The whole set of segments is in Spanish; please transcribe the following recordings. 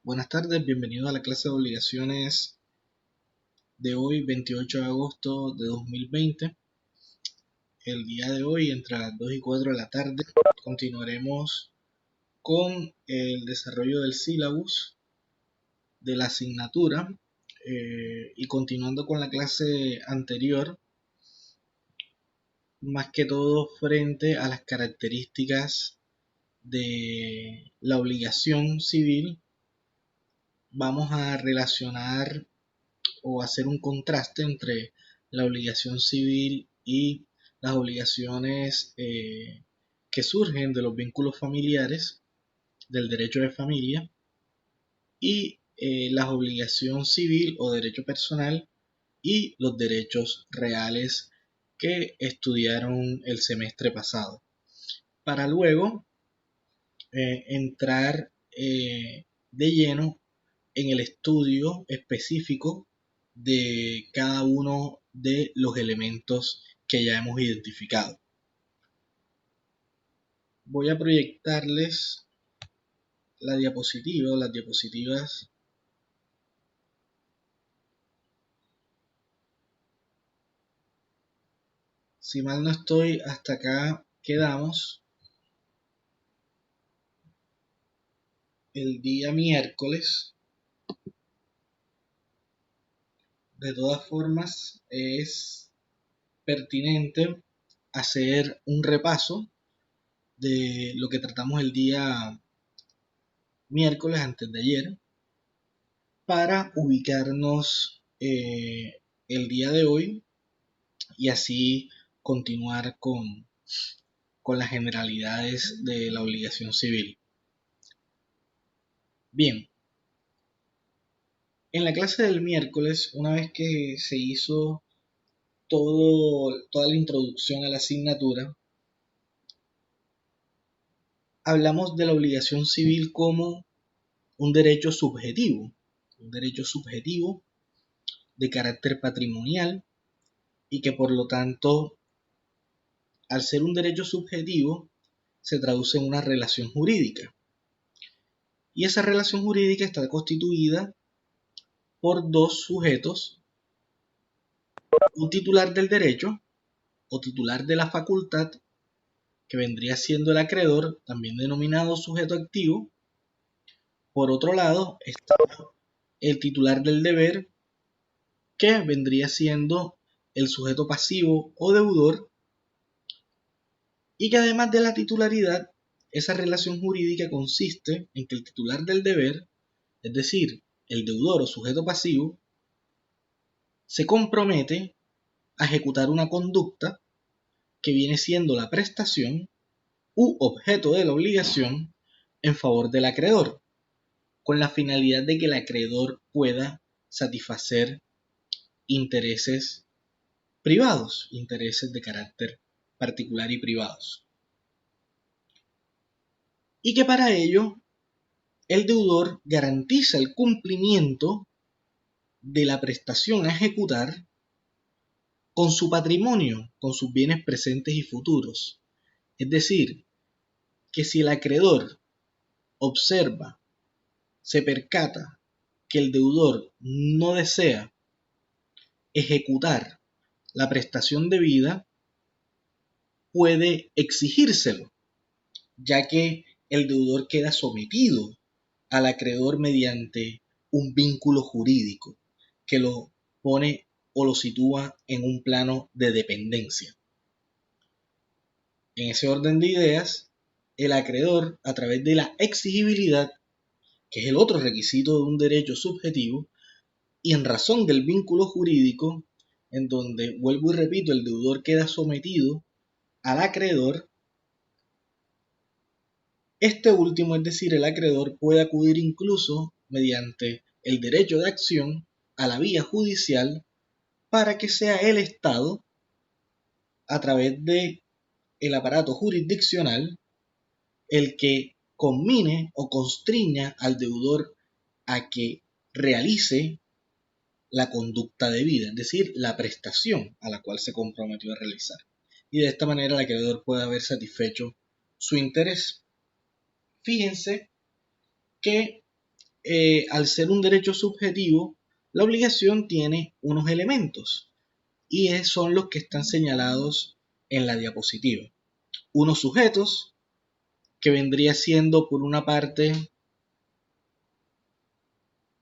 Buenas tardes, bienvenido a la clase de obligaciones de hoy, 28 de agosto de 2020. El día de hoy, entre las 2 y 4 de la tarde, continuaremos con el desarrollo del sílabus de la asignatura y continuando con la clase anterior, más que todo frente a las características de la obligación civil, vamos a relacionar o hacer un contraste entre la obligación civil y las obligaciones que surgen de los vínculos familiares, del derecho de familia y la obligación civil o derecho personal y los derechos reales que estudiaron el semestre pasado. Para luego entrar de lleno en el estudio específico de cada uno de los elementos que ya hemos identificado. Voy a proyectarles la diapositiva o las diapositivas. Si mal no estoy, hasta acá quedamos el día miércoles. De todas formas, es pertinente hacer un repaso de lo que tratamos el día miércoles antes de ayer para ubicarnos el día de hoy y así continuar con las generalidades de la obligación civil. Bien, en la clase del miércoles, una vez que se hizo toda la introducción a la asignatura, hablamos de la obligación civil como un derecho subjetivo de carácter patrimonial y que por lo tanto, al ser un derecho subjetivo, se traduce en una relación jurídica. Y esa relación jurídica está constituida por dos sujetos, un titular del derecho o titular de la facultad, que vendría siendo el acreedor, también denominado sujeto activo. Por otro lado está el titular del deber, que vendría siendo el sujeto pasivo o deudor, y que además de la titularidad, esa relación jurídica consiste en que el titular del deber, es decir, el deudor o sujeto pasivo, se compromete a ejecutar una conducta que viene siendo la prestación u objeto de la obligación en favor del acreedor, con la finalidad de que el acreedor pueda satisfacer intereses privados, intereses de carácter particular y privados. Y que para ello el deudor garantiza el cumplimiento de la prestación a ejecutar con su patrimonio, con sus bienes presentes y futuros. Es decir, que si el acreedor observa, se percata que el deudor no desea ejecutar la prestación debida, puede exigírselo, ya que el deudor queda sometido al acreedor mediante un vínculo jurídico que lo pone o lo sitúa en un plano de dependencia. En ese orden de ideas, el acreedor, a través de la exigibilidad, que es el otro requisito de un derecho subjetivo, y en razón del vínculo jurídico, en donde, vuelvo y repito, el deudor queda sometido al acreedor, este último, es decir, el acreedor, puede acudir incluso mediante el derecho de acción a la vía judicial para que sea el Estado, a través de el aparato jurisdiccional, el que conmine o constriña al deudor a que realice la conducta debida, es decir, la prestación a la cual se comprometió a realizar. Y de esta manera el acreedor puede haber satisfecho su interés. Fíjense que al ser un derecho subjetivo, la obligación tiene unos elementos y son los que están señalados en la diapositiva. Unos sujetos, que vendría siendo por una parte,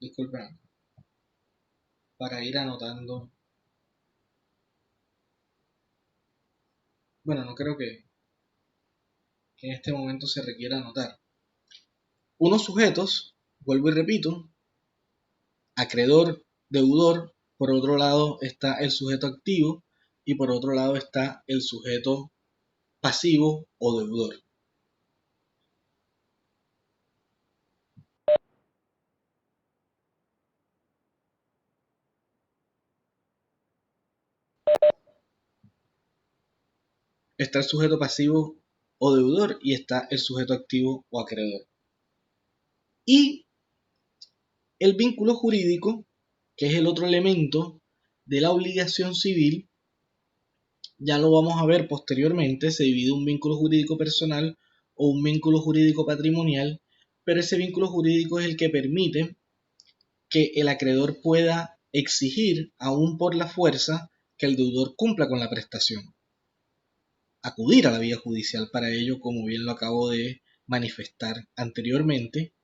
disculpen, para ir anotando, bueno, no creo que en este momento se requiera anotar. Unos sujetos, vuelvo y repito, acreedor, deudor, por otro lado está el sujeto activo y por otro lado está el sujeto pasivo o deudor. Está el sujeto pasivo o deudor y está el sujeto activo o acreedor. Y el vínculo jurídico, que es el otro elemento de la obligación civil, ya lo vamos a ver posteriormente, se divide un vínculo jurídico personal o un vínculo jurídico patrimonial, pero ese vínculo jurídico es el que permite que el acreedor pueda exigir, aún por la fuerza, que el deudor cumpla con la prestación. Acudir a la vía judicial para ello, como bien lo acabo de manifestar anteriormente,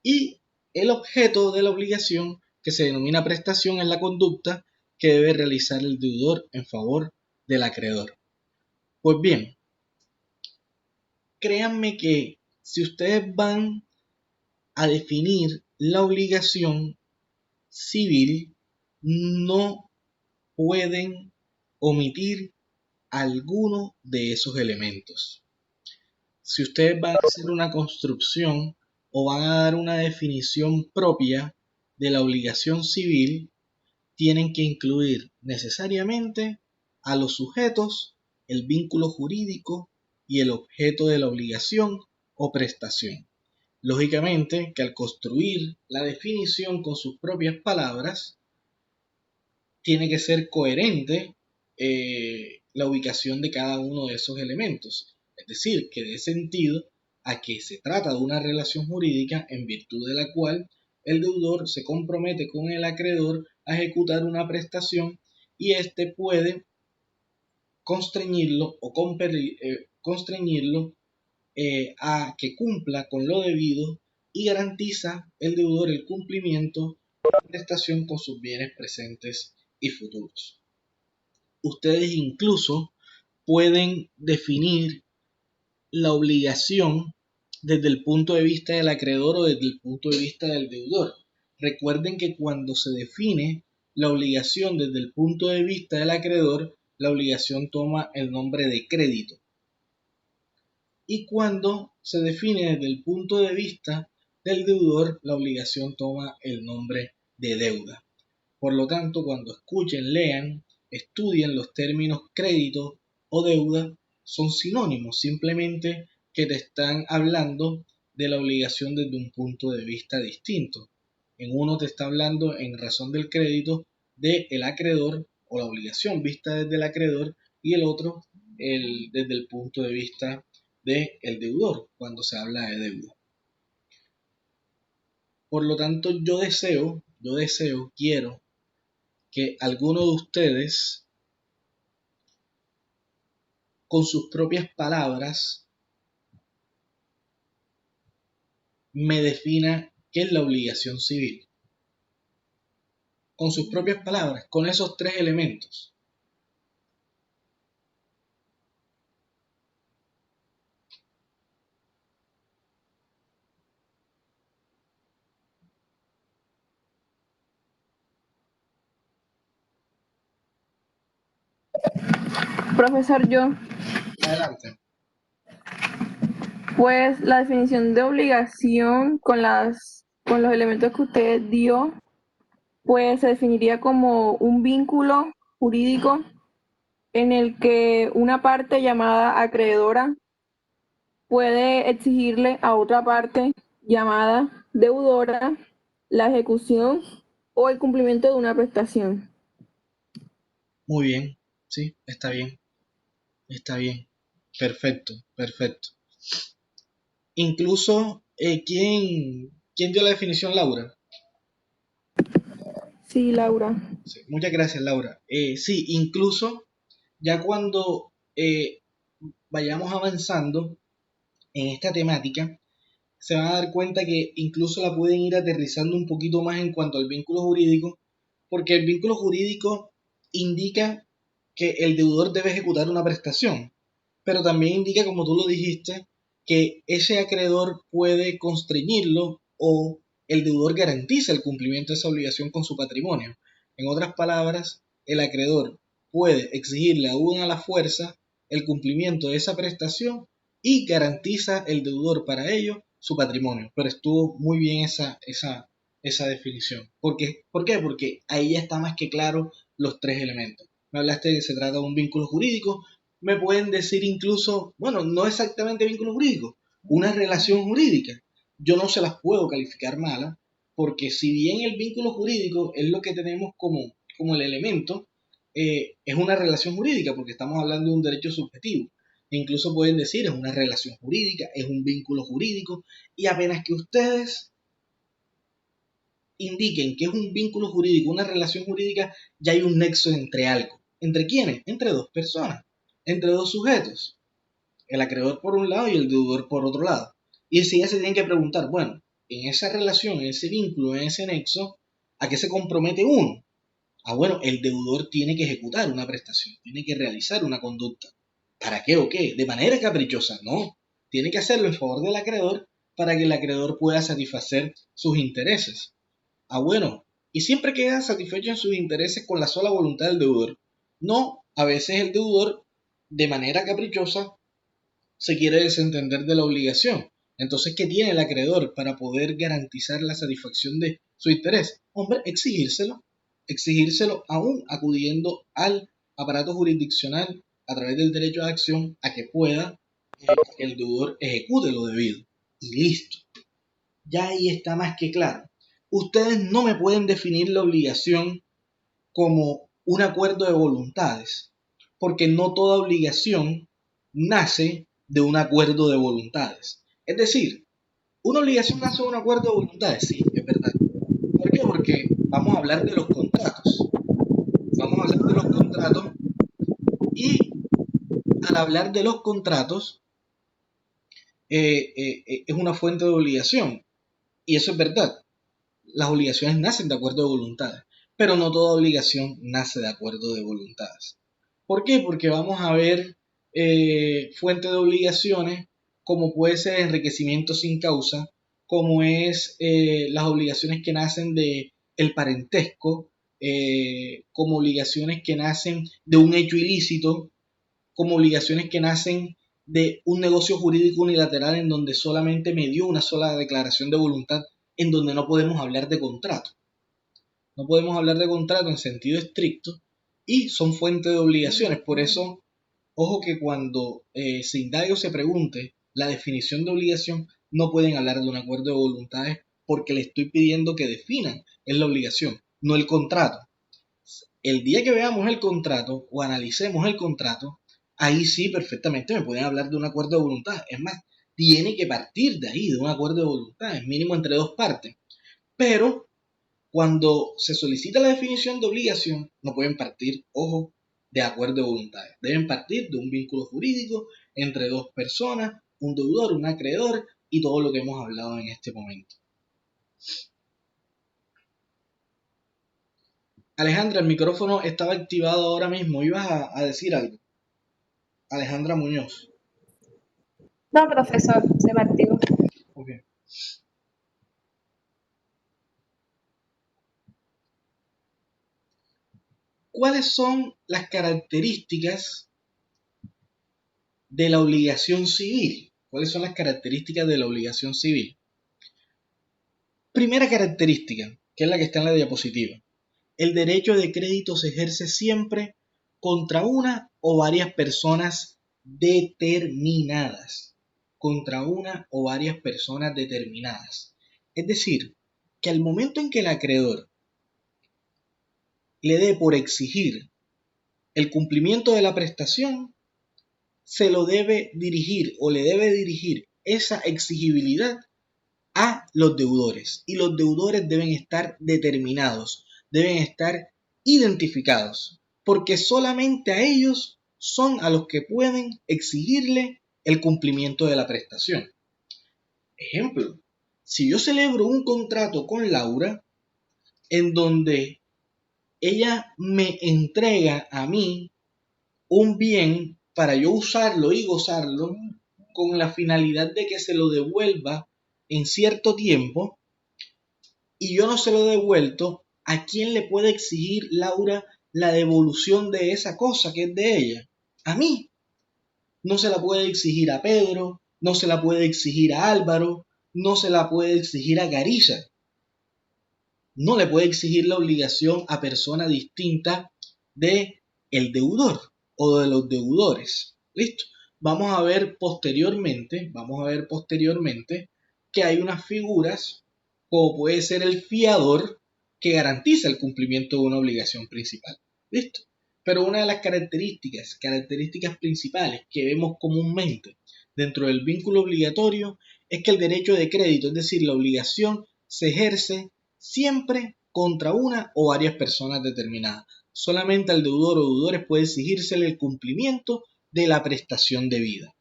y el objeto de la obligación, que se denomina prestación, es la conducta que debe realizar el deudor en favor del acreedor. Pues bien, créanme que si ustedes van a definir la obligación civil, no pueden omitir alguno de esos elementos. Si ustedes van a hacer una construcción o van a dar una definición propia de la obligación civil, tienen que incluir necesariamente a los sujetos, el vínculo jurídico y el objeto de la obligación o prestación. Lógicamente que al construir la definición con sus propias palabras, tiene que ser coherente la ubicación de cada uno de esos elementos. Es decir, que dé sentido a que se trata de una relación jurídica en virtud de la cual el deudor se compromete con el acreedor a ejecutar una prestación y éste puede constreñirlo o constreñirlo a que cumpla con lo debido y garantiza el deudor el cumplimiento de la prestación con sus bienes presentes y futuros. Ustedes incluso pueden definir la obligación desde el punto de vista del acreedor o desde el punto de vista del deudor. Recuerden que cuando se define la obligación desde el punto de vista del acreedor, la obligación toma el nombre de crédito. Y cuando se define desde el punto de vista del deudor, la obligación toma el nombre de deuda. Por lo tanto, cuando escuchen, lean, estudien los términos crédito o deuda, son sinónimos, simplemente que te están hablando de la obligación desde un punto de vista distinto. En uno te está hablando en razón del crédito del acreedor o la obligación vista desde el acreedor y el otro desde el punto de vista del deudor cuando se habla de deuda. Por lo tanto, quiero que alguno de ustedes, con sus propias palabras, me defina qué es la obligación civil. Con sus propias palabras, con esos tres elementos. Profesor, yo, Adelante. pues la definición de obligación con los elementos que usted dio, pues se definiría como un vínculo jurídico en el que una parte llamada acreedora puede exigirle a otra parte llamada deudora la ejecución o el cumplimiento de una prestación. Muy bien, sí, está bien, perfecto. Incluso, ¿quién ¿Quién dio la definición, Laura? Sí, Laura. Sí, muchas gracias, Laura. Sí, incluso ya cuando vayamos avanzando en esta temática, se van a dar cuenta que incluso la pueden ir aterrizando un poquito más en cuanto al vínculo jurídico, porque el vínculo jurídico indica que el deudor debe ejecutar una prestación, pero también indica, como tú lo dijiste, que ese acreedor puede constreñirlo o el deudor garantiza el cumplimiento de esa obligación con su patrimonio. En otras palabras, el acreedor puede exigirle aún a la fuerza el cumplimiento de esa prestación y garantiza el deudor para ello su patrimonio. Pero estuvo muy bien esa definición. ¿Por qué? Porque ahí ya está más que claro los tres elementos. Me hablaste de que se trata de un vínculo jurídico, me pueden decir incluso, bueno, no exactamente vínculo jurídico, una relación jurídica. Yo no se las puedo calificar malas, porque si bien el vínculo jurídico es lo que tenemos como el elemento, es una relación jurídica, porque estamos hablando de un derecho subjetivo. E incluso pueden decir, es una relación jurídica, es un vínculo jurídico, y apenas que ustedes indiquen que es un vínculo jurídico, una relación jurídica, ya hay un nexo entre algo. ¿Entre quiénes? Entre dos personas, entre dos sujetos. El acreedor por un lado y el deudor por otro lado. Y si ya se tienen que preguntar, bueno, en esa relación, en ese vínculo, en ese nexo, ¿a qué se compromete uno? Bueno, el deudor tiene que ejecutar una prestación, tiene que realizar una conducta. ¿Para qué o qué? De manera caprichosa, no. Tiene que hacerlo en favor del acreedor para que el acreedor pueda satisfacer sus intereses. Bueno, y siempre queda satisfecho en sus intereses con la sola voluntad del deudor. No, a veces el deudor, de manera caprichosa, se quiere desentender de la obligación. Entonces, ¿qué tiene el acreedor para poder garantizar la satisfacción de su interés? Hombre, exigírselo aún acudiendo al aparato jurisdiccional a través del derecho de acción a que pueda que el deudor ejecute lo debido. Y listo. Ya ahí está más que claro. Ustedes no me pueden definir la obligación como un acuerdo de voluntades, porque no toda obligación nace de un acuerdo de voluntades. Es decir, una obligación nace de un acuerdo de voluntades, sí, es verdad. ¿Por qué? Porque vamos a hablar de los contratos. Vamos a hablar de los contratos y al hablar de los contratos es una fuente de obligación. Y eso es verdad. Las obligaciones nacen de acuerdo de voluntades, pero no toda obligación nace de acuerdo de voluntades. ¿Por qué? Porque vamos a ver fuente de obligaciones como puede ser enriquecimiento sin causa, como es las obligaciones que nacen de el parentesco, como obligaciones que nacen de un hecho ilícito, como obligaciones que nacen de un negocio jurídico unilateral en donde solamente me dio una sola declaración de voluntad, en donde no podemos hablar de contrato. No podemos hablar de contrato en sentido estricto y son fuente de obligaciones. Por eso, ojo que cuando se indague o se pregunte la definición de obligación, no pueden hablar de un acuerdo de voluntades porque le estoy pidiendo que definan es la obligación, no el contrato. El día que veamos el contrato o analicemos el contrato, ahí sí perfectamente me pueden hablar de un acuerdo de voluntad. Es más, tiene que partir de ahí, de un acuerdo de voluntad, es mínimo entre dos partes. Pero cuando se solicita la definición de obligación, no pueden partir, ojo, de acuerdo de voluntades. Deben partir de un vínculo jurídico entre dos personas, un deudor, un acreedor y todo lo que hemos hablado en este momento. Alejandra, el micrófono estaba activado ahora mismo. ¿Ibas a decir algo? Alejandra Muñoz. No, profesor, se me activó. Okay. ¿Cuáles son las características de la obligación civil? ¿Cuáles son las características de la obligación civil? Primera característica, que es la que está en la diapositiva. El derecho de crédito se ejerce siempre contra una o varias personas determinadas. Contra una o varias personas determinadas. Es decir, que al momento en que el acreedor le dé por exigir el cumplimiento de la prestación, se lo debe dirigir o le debe dirigir esa exigibilidad a los deudores. Y los deudores deben estar determinados, deben estar identificados, porque solamente a ellos son a los que pueden exigirle el cumplimiento de la prestación. Ejemplo, si yo celebro un contrato con Laura en donde ella me entrega a mí un bien para yo usarlo y gozarlo con la finalidad de que se lo devuelva en cierto tiempo y yo no se lo he devuelto, ¿a quién le puede exigir Laura la devolución de esa cosa que es de ella? A mí. No se la puede exigir a Pedro, no se la puede exigir a Álvaro, no se la puede exigir a Garilla. No le puede exigir la obligación a persona distinta de el deudor o de los deudores. ¿Listo? Vamos a ver posteriormente que hay unas figuras como puede ser el fiador que garantiza el cumplimiento de una obligación principal. ¿Listo? Pero una de las características principales que vemos comúnmente dentro del vínculo obligatorio es que el derecho de crédito, es decir, la obligación, se ejerce siempre contra una o varias personas determinadas. Solamente al deudor o deudores puede exigírsele el cumplimiento de la prestación debida.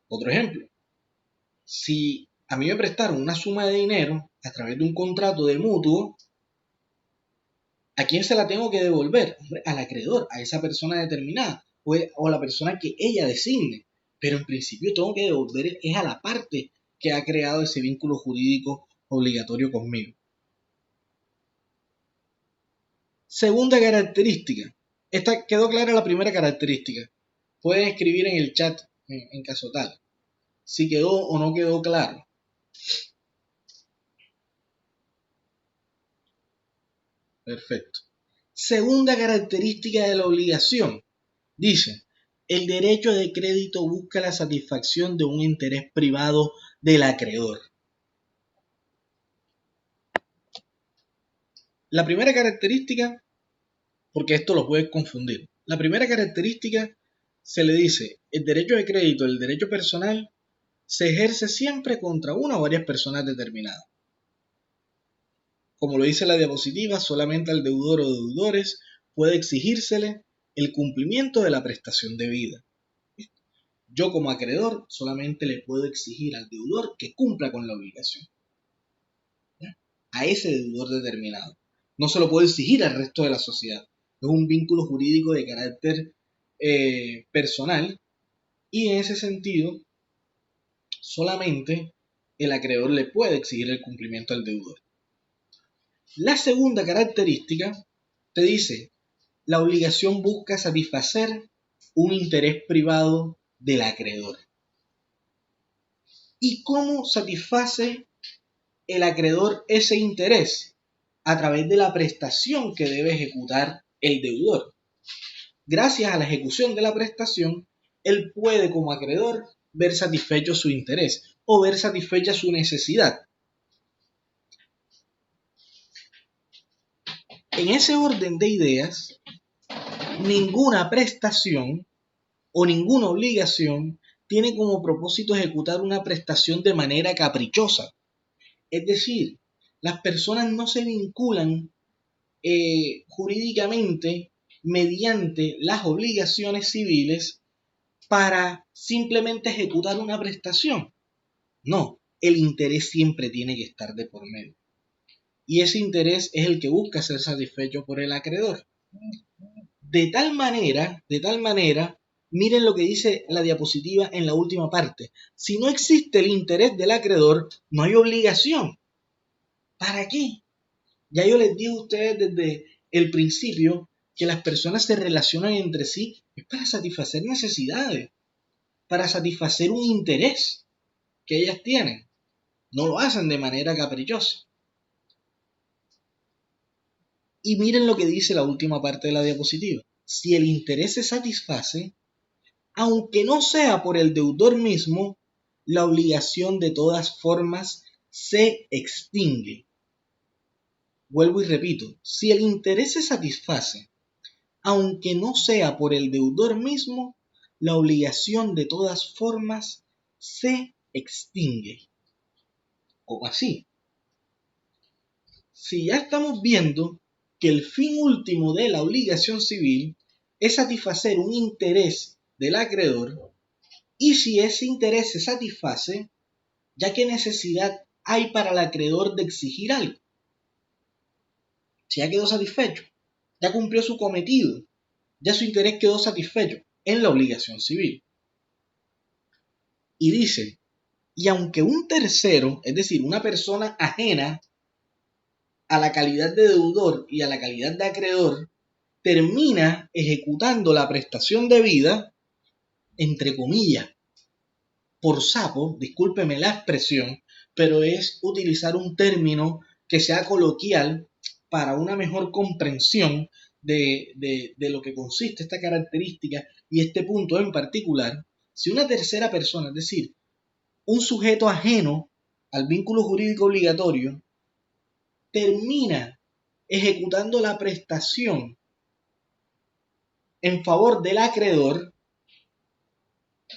Otro ejemplo, si a mí me prestaron una suma de dinero a través de un contrato de mutuo, ¿a quién se la tengo que devolver? Al acreedor, a esa persona determinada o a la persona que ella designe. Pero en principio tengo que devolver es a la parte que ha creado ese vínculo jurídico obligatorio conmigo. Segunda característica. Esta quedó clara la primera característica. Pueden escribir en el chat en caso tal si quedó o no quedó claro. Perfecto. Segunda característica de la obligación. Dice, el derecho de crédito busca la satisfacción de un interés privado del acreedor. La primera característica, porque esto lo puedes confundir, la primera característica se le dice, el derecho de crédito, el derecho personal, se ejerce siempre contra una o varias personas determinadas. Como lo dice la diapositiva, solamente al deudor o deudores puede exigírsele el cumplimiento de la prestación debida. Yo como acreedor solamente le puedo exigir al deudor que cumpla con la obligación. ¿Ya? A ese deudor determinado. No se lo puedo exigir al resto de la sociedad. Es un vínculo jurídico de carácter personal y en ese sentido solamente el acreedor le puede exigir el cumplimiento al deudor. La segunda característica te dice, la obligación busca satisfacer un interés privado del acreedor. ¿Y cómo satisface el acreedor ese interés? A través de la prestación que debe ejecutar el deudor. Gracias a la ejecución de la prestación, él puede como acreedor ver satisfecho su interés o ver satisfecha su necesidad. En ese orden de ideas, ninguna prestación o ninguna obligación tiene como propósito ejecutar una prestación de manera caprichosa. Es decir, las personas no se vinculan jurídicamente mediante las obligaciones civiles para simplemente ejecutar una prestación. No, el interés siempre tiene que estar de por medio. Y ese interés es el que busca ser satisfecho por el acreedor. De tal manera, miren lo que dice la diapositiva en la última parte. Si no existe el interés del acreedor, no hay obligación. ¿Para qué? Ya yo les digo a ustedes desde el principio que las personas se relacionan entre sí es para satisfacer necesidades, para satisfacer un interés que ellas tienen. No lo hacen de manera caprichosa. Y miren lo que dice la última parte de la diapositiva. Si el interés se satisface, aunque no sea por el deudor mismo, la obligación de todas formas se extingue. Vuelvo y repito, si el interés se satisface, aunque no sea por el deudor mismo, la obligación de todas formas se extingue. ¿Cómo así? Si ya estamos viendo que el fin último de la obligación civil es satisfacer un interés del acreedor, y si ese interés se satisface, ¿ya qué necesidad hay para el acreedor de exigir algo? Si ya quedó satisfecho, ya cumplió su cometido, ya su interés quedó satisfecho en la obligación civil. Y dice, y aunque un tercero, es decir, una persona ajena a la calidad de deudor y a la calidad de acreedor, termina ejecutando la prestación debida, entre comillas, por sapo, discúlpeme la expresión, pero es utilizar un término que sea coloquial para una mejor comprensión de lo que consiste esta característica y este punto en particular. Si una tercera persona, es decir, un sujeto ajeno al vínculo jurídico obligatorio, termina ejecutando la prestación en favor del acreedor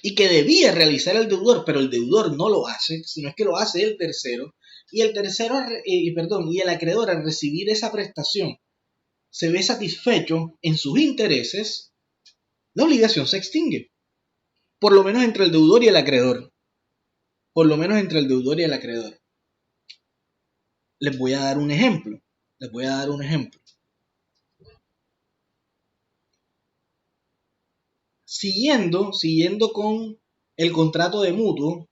y que debía realizar el deudor, pero el deudor no lo hace, sino es que lo hace el tercero, y el y el acreedor al recibir esa prestación se ve satisfecho en sus intereses, la obligación se extingue, por lo menos entre el deudor y el acreedor, por lo menos entre el deudor y el acreedor. Les voy a dar un ejemplo, Siguiendo con el contrato de mutuo,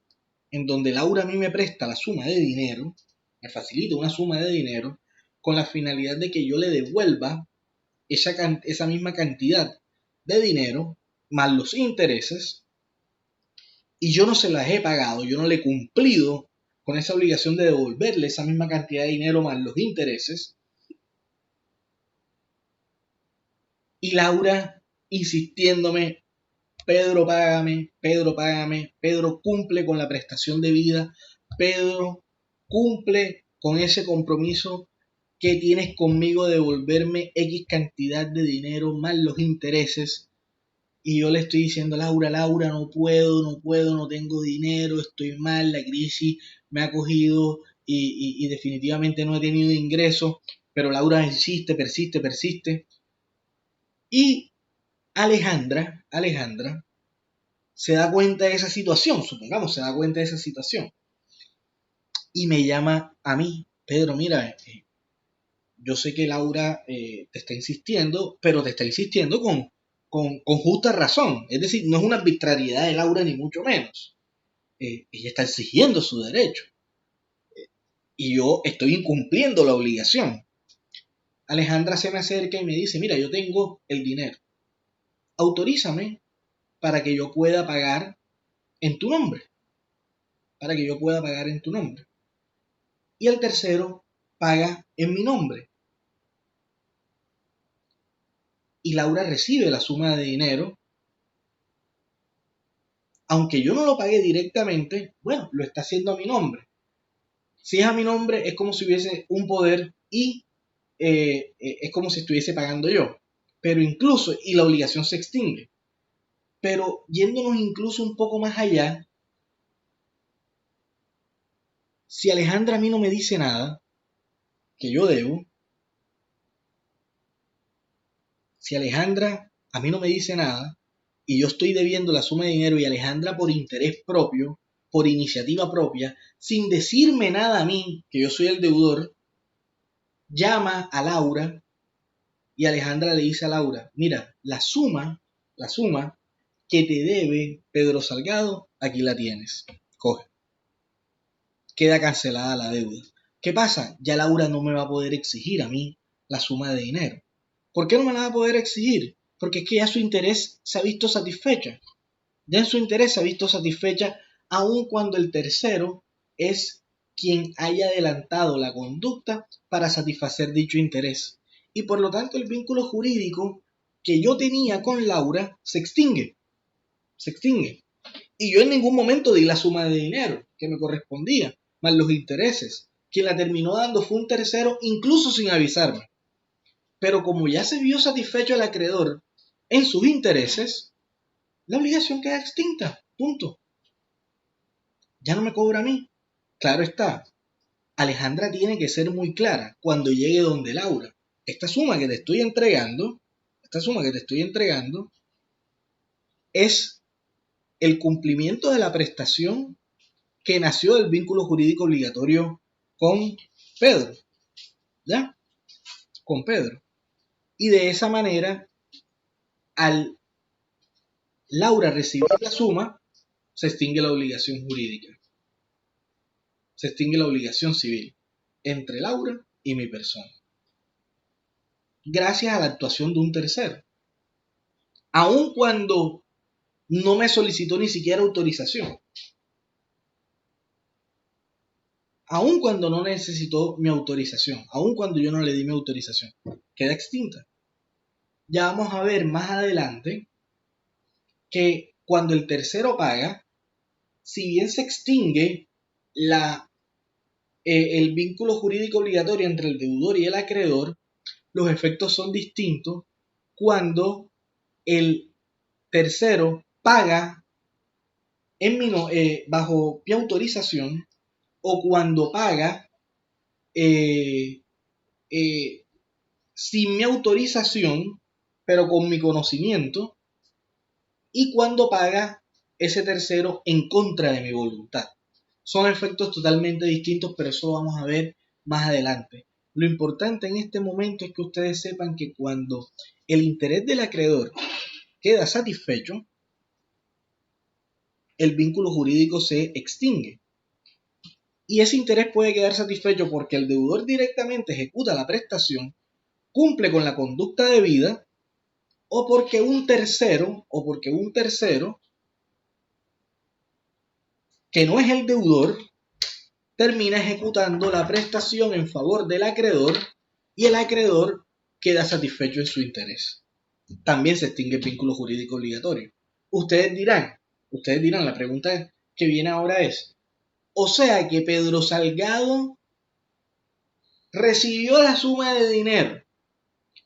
en donde Laura a mí me presta la suma de dinero, me facilita una suma de dinero, con la finalidad de que yo le devuelva esa misma cantidad de dinero, más los intereses, y yo no se las he pagado, yo no le he cumplido con esa obligación de devolverle esa misma cantidad de dinero más los intereses, y Laura insistiéndome, Pedro, págame, Pedro, cumple con la prestación debida, Pedro, cumple con ese compromiso que tienes conmigo de devolverme X cantidad de dinero más los intereses. Y yo le estoy diciendo a Laura, no puedo, no tengo dinero, estoy mal, la crisis me ha cogido y definitivamente no he tenido ingresos, pero Laura insiste, persiste. Y Alejandra se da cuenta de esa situación, supongamos, se da cuenta de esa situación. Y me llama a mí, Pedro, mira, yo sé que Laura te está insistiendo, pero te está insistiendo con justa razón. Es decir, no es una arbitrariedad de Laura ni mucho menos. Ella está exigiendo su derecho. Y yo estoy incumpliendo la obligación. Alejandra se me acerca y me dice, mira, yo tengo el dinero. Autorízame para que yo pueda pagar en tu nombre. Y el tercero paga en mi nombre. Y Laura recibe la suma de dinero, aunque yo no lo pagué directamente, bueno, lo está haciendo a mi nombre. Si es a mi nombre, es como si hubiese un poder y es como si estuviese pagando yo. Pero incluso, y la obligación se extingue. Pero yéndonos incluso un poco más allá, si Alejandra a mí no me dice nada que yo debo, si Alejandra a mí no me dice nada y yo estoy debiendo la suma de dinero y Alejandra por interés propio, por iniciativa propia, sin decirme nada a mí, que yo soy el deudor, llama a Laura y Alejandra le dice a Laura, mira, la suma que te debe Pedro Salgado, aquí la tienes, coge. Queda cancelada la deuda. ¿Qué pasa? Ya Laura no me va a poder exigir a mí la suma de dinero. ¿Por qué no me la va a poder exigir? Porque es que ya su interés se ha visto satisfecha. Ya en su interés se ha visto satisfecha aun cuando el tercero es quien haya adelantado la conducta para satisfacer dicho interés. Y por lo tanto el vínculo jurídico que yo tenía con Laura se extingue. Y yo en ningún momento di la suma de dinero que me correspondía, más los intereses. Quien la terminó dando fue un tercero, incluso sin avisarme. Pero como ya se vio satisfecho el acreedor en sus intereses, la obligación queda extinta. Punto. Ya no me cobra a mí. Claro está. Alejandra tiene que ser muy clara cuando llegue donde Laura. Esta suma que te estoy entregando es el cumplimiento de la prestación que nació del vínculo jurídico obligatorio con Pedro, ¿ya? Con Pedro. Y de esa manera, al Laura recibir la suma, se extingue la obligación jurídica, se extingue la obligación civil entre Laura y mi persona, gracias a la actuación de un tercero, aun cuando no me solicitó ni siquiera autorización, aun cuando no necesitó mi autorización, aun cuando yo no le di mi autorización, queda extinta. Ya vamos a ver más adelante que cuando el tercero paga, si bien se extingue el vínculo jurídico obligatorio entre el deudor y el acreedor, los efectos son distintos cuando el tercero paga bajo mi autorización o cuando paga eh, eh, sin mi autorización, pero con mi conocimiento, y cuando paga ese tercero en contra de mi voluntad. Son efectos totalmente distintos, pero eso lo vamos a ver más adelante. Lo importante en este momento es que ustedes sepan que cuando el interés del acreedor queda satisfecho, el vínculo jurídico se extingue. Y ese interés puede quedar satisfecho porque el deudor directamente ejecuta la prestación, cumple con la conducta debida, o porque un tercero, que no es el deudor, termina ejecutando la prestación en favor del acreedor y el acreedor queda satisfecho en su interés. También se extingue el vínculo jurídico obligatorio. Ustedes dirán, la pregunta que viene ahora es, o sea que Pedro Salgado recibió la suma de dinero,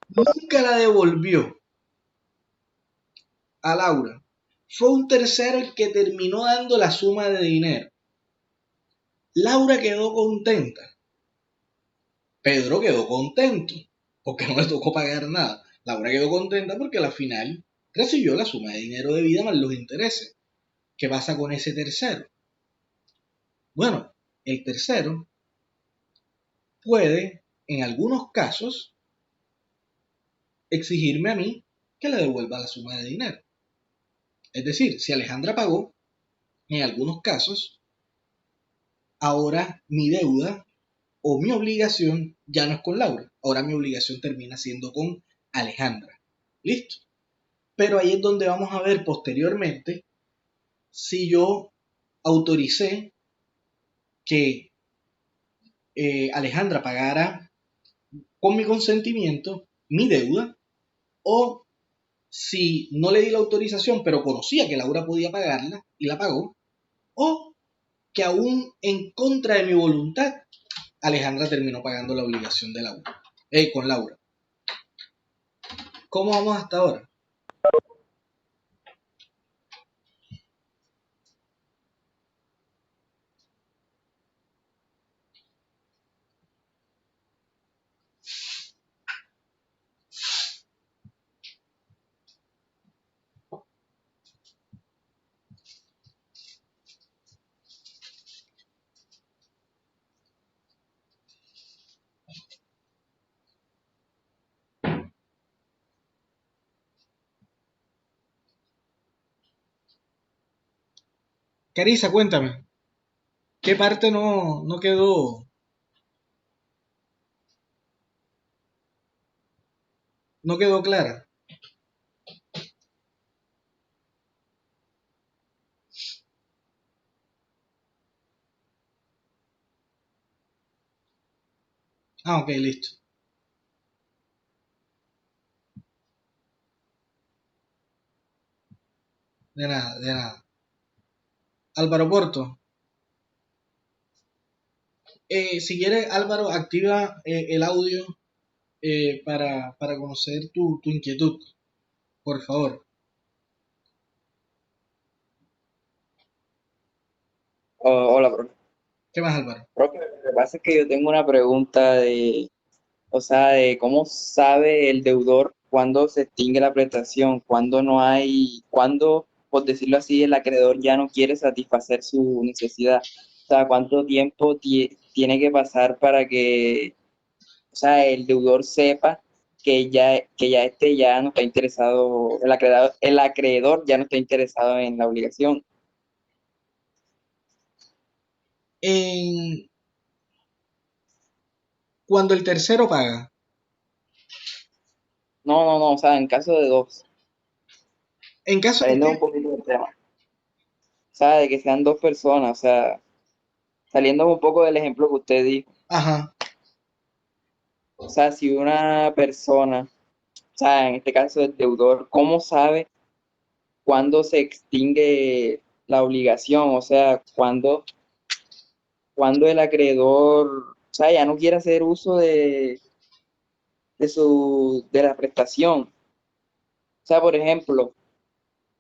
nunca la devolvió a Laura. Fue un tercero el que terminó dando la suma de dinero. Laura quedó contenta. Pedro quedó contento porque no le tocó pagar nada. Laura quedó contenta porque al final recibió la suma de dinero debida más los intereses. ¿Qué pasa con ese tercero? Bueno, el tercero puede, en algunos casos, exigirme a mí que le devuelva la suma de dinero. Es decir, si Alejandra pagó, en algunos casos, ahora mi deuda o mi obligación ya no es con Laura. Ahora mi obligación termina siendo con Alejandra. ¿Listo? Pero ahí es donde vamos a ver posteriormente si yo autoricé que Alejandra pagara con mi consentimiento mi deuda, o si no le di la autorización pero conocía que Laura podía pagarla y la pagó, o que aún en contra de mi voluntad Alejandra terminó pagando la obligación de Laura, con Laura. ¿Cómo vamos hasta ahora? Carissa, cuéntame, ¿qué parte no quedó clara? Ah, ok, listo. De nada, de nada. Álvaro Porto, si quieres, Álvaro, activa el audio para conocer tu inquietud, por favor. Hola, profe. ¿Qué más, Álvaro? Profe, que pasa es que yo tengo una pregunta o sea, de cómo sabe el deudor cuándo se extingue la prestación, cuándo no hay, cuándo, por decirlo así, el acreedor ya no quiere satisfacer su necesidad. O sea, cuánto tiempo tiene que pasar para que, o sea, el deudor sepa que ya este ya no está interesado, el acreedor ya no está interesado en la obligación. En, cuando el tercero paga, No, no, no, o sea, en caso de dos, en caso de saliendo un que, poquito del tema, o sea, de que sean dos personas, o sea, saliendo un poco del ejemplo que usted dijo, ajá, o sea, si una persona, o sea, en este caso el deudor, ¿cómo sabe cuándo se extingue la obligación? O sea, cuando el acreedor, o sea, ya no quiere hacer uso de la prestación. O sea, por ejemplo,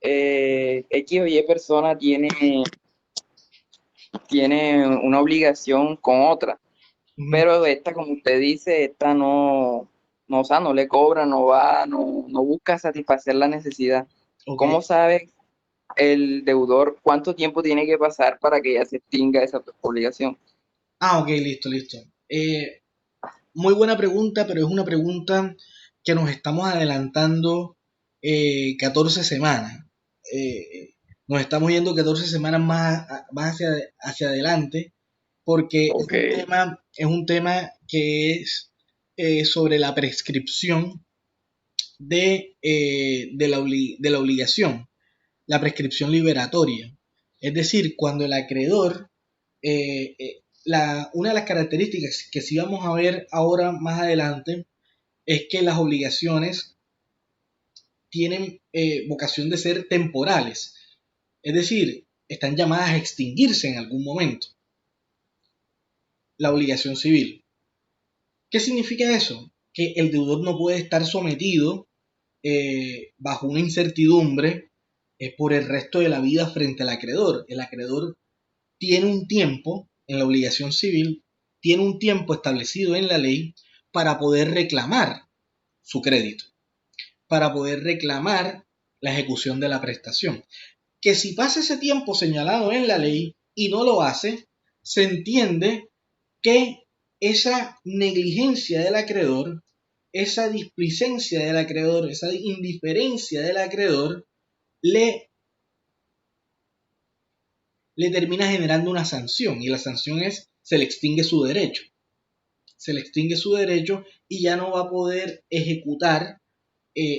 X o Y persona tiene una obligación con otra, ujú, pero esta, como usted dice, esta no, o sea, no le cobra, no va, no busca satisfacer la necesidad. ok. ¿Cómo sabe el deudor cuánto tiempo tiene que pasar para que ya se extinga esa obligación? Ah, ok, listo, listo. Muy buena pregunta, pero es una pregunta que nos estamos adelantando 14 semanas. Nos estamos yendo 14 semanas más hacia adelante porque Ok, es un tema que es sobre la prescripción de la obligación, la prescripción liberatoria. Es decir, cuando el acreedor, una de las características que sí vamos a ver ahora más adelante es que las obligaciones tienen vocación de ser temporales, es decir, están llamadas a extinguirse en algún momento, la obligación civil. ¿Qué significa eso? Que el deudor no puede estar sometido bajo una incertidumbre por el resto de la vida frente al acreedor. El acreedor tiene un tiempo en la obligación civil, tiene un tiempo establecido en la ley para poder reclamar su crédito, para poder reclamar la ejecución de la prestación. Que si pasa ese tiempo señalado en la ley y no lo hace, se entiende que esa negligencia del acreedor, esa displicencia del acreedor, esa indiferencia del acreedor, le, le termina generando una sanción y la sanción es se le extingue su derecho. Se le extingue su derecho y ya no va a poder ejecutar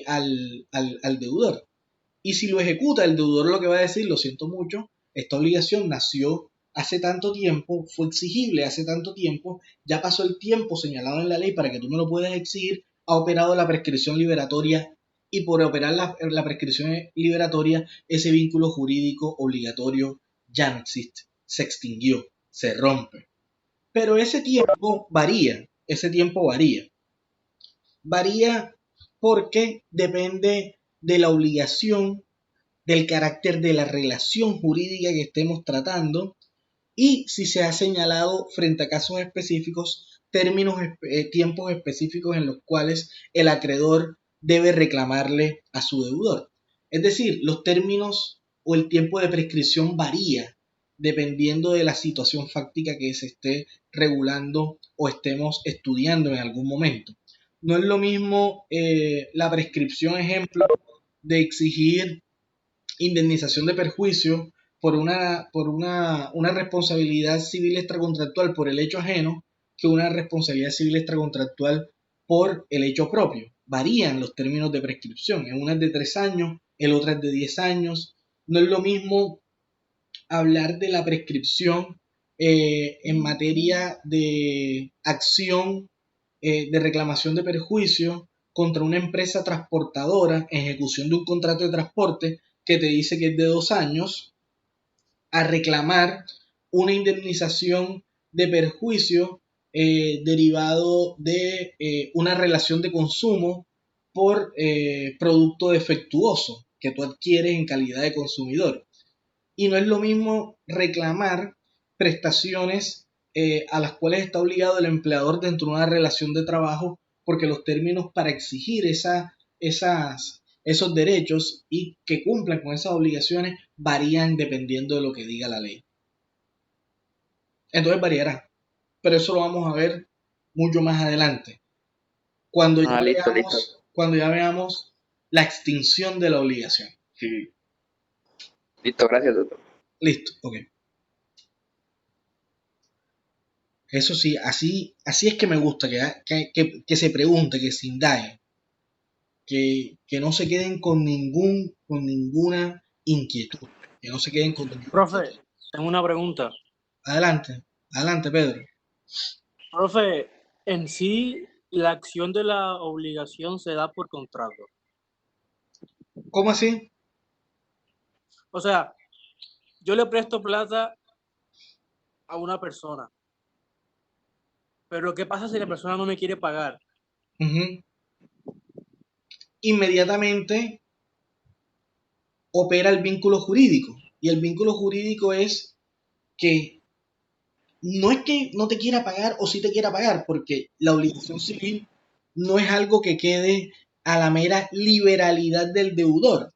al deudor. Y si lo ejecuta, el deudor lo que va a decir, lo siento mucho, esta obligación nació hace tanto tiempo, fue exigible hace tanto tiempo, ya pasó el tiempo señalado en la ley para que tú me lo puedas exigir, ha operado la prescripción liberatoria y por operar la prescripción liberatoria, ese vínculo jurídico obligatorio ya no existe, se extinguió, se rompe. Pero ese tiempo varía. Varía porque depende de la obligación, del carácter de la relación jurídica que estemos tratando y si se ha señalado frente a casos específicos tiempos específicos en los cuales el acreedor debe reclamarle a su deudor. Es decir, los términos o el tiempo de prescripción varía dependiendo de la situación fáctica que se esté regulando o estemos estudiando en algún momento. No es lo mismo la prescripción, ejemplo, de exigir indemnización de perjuicio por una responsabilidad civil extracontractual por el hecho ajeno que una responsabilidad civil extracontractual por el hecho propio. Varían los términos de prescripción. En una es de 3 años, el otro es de 10 años. No es lo mismo hablar de la prescripción en materia de acción de reclamación de perjuicio contra una empresa transportadora en ejecución de un contrato de transporte que te dice que es de 2 años, a reclamar una indemnización de perjuicio derivado de una relación de consumo por producto defectuoso que tú adquieres en calidad de consumidor. Y no es lo mismo reclamar prestaciones a las cuales está obligado el empleador dentro de una relación de trabajo, porque los términos para exigir esos derechos y que cumplan con esas obligaciones varían dependiendo de lo que diga la ley. Entonces variará, pero eso lo vamos a ver mucho más adelante, cuando ya Listo. cuando ya veamos la extinción de la obligación. Sí. Listo, gracias, doctor. Listo, ok. Eso sí, así es que me gusta, que se pregunte, que se indague, que no se queden con ninguna inquietud, que no se queden con ninguna Profe, inquietud. tengo una pregunta. Adelante, Pedro. Profe, en sí, la acción de la obligación se da por contrato. ¿Cómo así? O sea, yo le presto plata a una persona, pero ¿qué pasa si la persona no me quiere pagar? Ujú. Inmediatamente opera el vínculo jurídico, y el vínculo jurídico es que no es que no te quiera pagar o sí te quiera pagar, porque la obligación civil no es algo que quede a la mera liberalidad del deudor.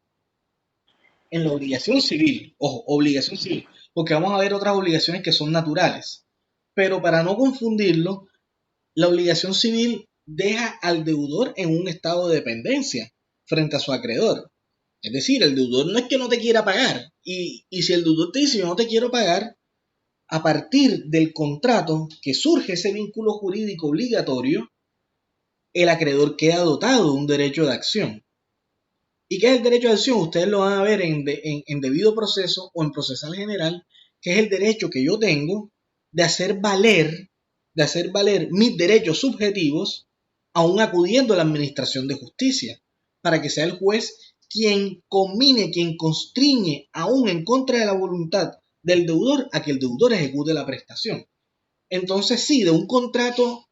En la obligación civil, ojo, obligación civil, porque vamos a ver otras obligaciones que son naturales, pero para no confundirlo, la obligación civil deja al deudor en un estado de dependencia frente a su acreedor. Es decir, el deudor no es que no te quiera pagar, y si el deudor te dice yo no te quiero pagar, a partir del contrato que surge ese vínculo jurídico obligatorio, el acreedor queda dotado de un derecho de acción. ¿Y qué es el derecho de acción? Ustedes lo van a ver en debido proceso o en procesal general, que es el derecho que yo tengo de hacer valer mis derechos subjetivos, aún acudiendo a la administración de justicia, para que sea el juez quien conmine, quien constriñe, aún en contra de la voluntad del deudor, a que el deudor ejecute la prestación. Entonces, sí, de un contrato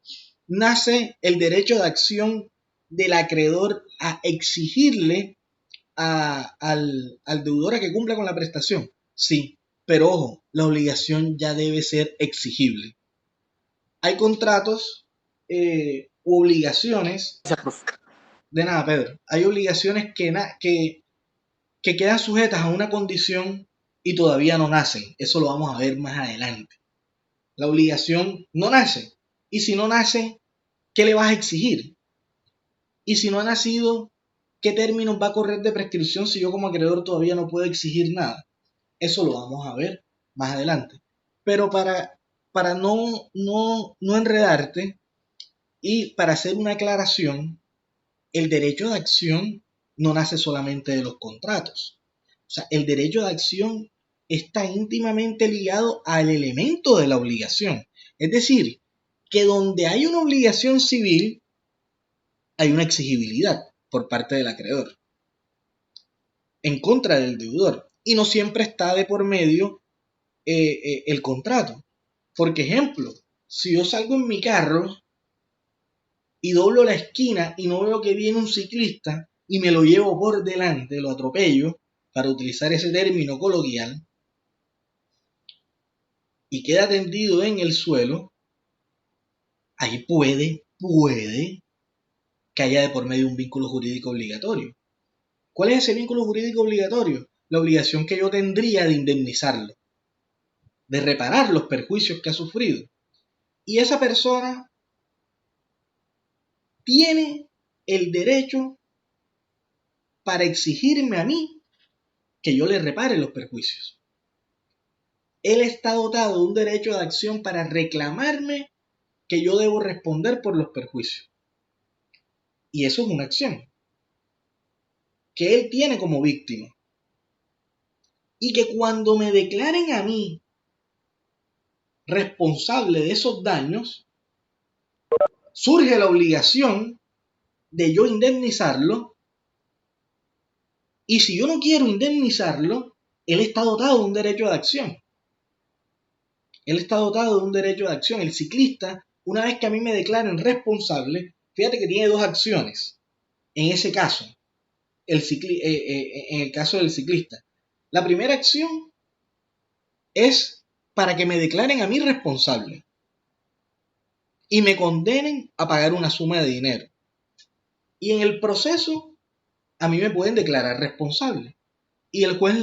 nace el derecho de acción del acreedor a exigirle al deudor a que cumpla con la prestación. Sí, pero ojo, la obligación ya debe ser exigible. Hay contratos u obligaciones, Gracias, profe. de nada, Pedro, hay obligaciones que quedan sujetas a una condición y todavía no nacen. Eso lo vamos a ver más adelante. La obligación no nace. Y si no nace, ¿qué le vas a exigir? Y si no ha nacido, ¿qué términos va a correr de prescripción si yo como acreedor todavía no puedo exigir nada? Eso lo vamos a ver más adelante. Pero para no enredarte y para hacer una aclaración, el derecho de acción no nace solamente de los contratos. O sea, el derecho de acción está íntimamente ligado al elemento de la obligación. Es decir, que donde hay una obligación civil, hay una exigibilidad por parte del acreedor en contra del deudor. Y no siempre está de por medio el contrato. Por ejemplo, si yo salgo en mi carro y doblo la esquina y no veo que viene un ciclista y me lo llevo por delante, lo atropello, para utilizar ese término coloquial, y queda tendido en el suelo, ahí puede que haya de por medio un vínculo jurídico obligatorio. ¿Cuál es ese vínculo jurídico obligatorio? La obligación que yo tendría de indemnizarlo, de reparar los perjuicios que ha sufrido. Y esa persona tiene el derecho para exigirme a mí que yo le repare los perjuicios. Él está dotado de un derecho de acción para reclamarme que yo debo responder por los perjuicios. Y eso es una acción que él tiene como víctima. Y que cuando me declaren a mí responsable de esos daños, surge la obligación de yo indemnizarlo. Y si yo no quiero indemnizarlo, él está dotado de un derecho de acción. Él está dotado de un derecho de acción. El ciclista, una vez que a mí me declaren responsable, fíjate que tiene dos acciones. En ese caso, en el caso del ciclista. La primera acción es para que me declaren a mí responsable. y me condenen a pagar una suma de dinero. Y en el proceso a mí me pueden declarar responsable. Y el juez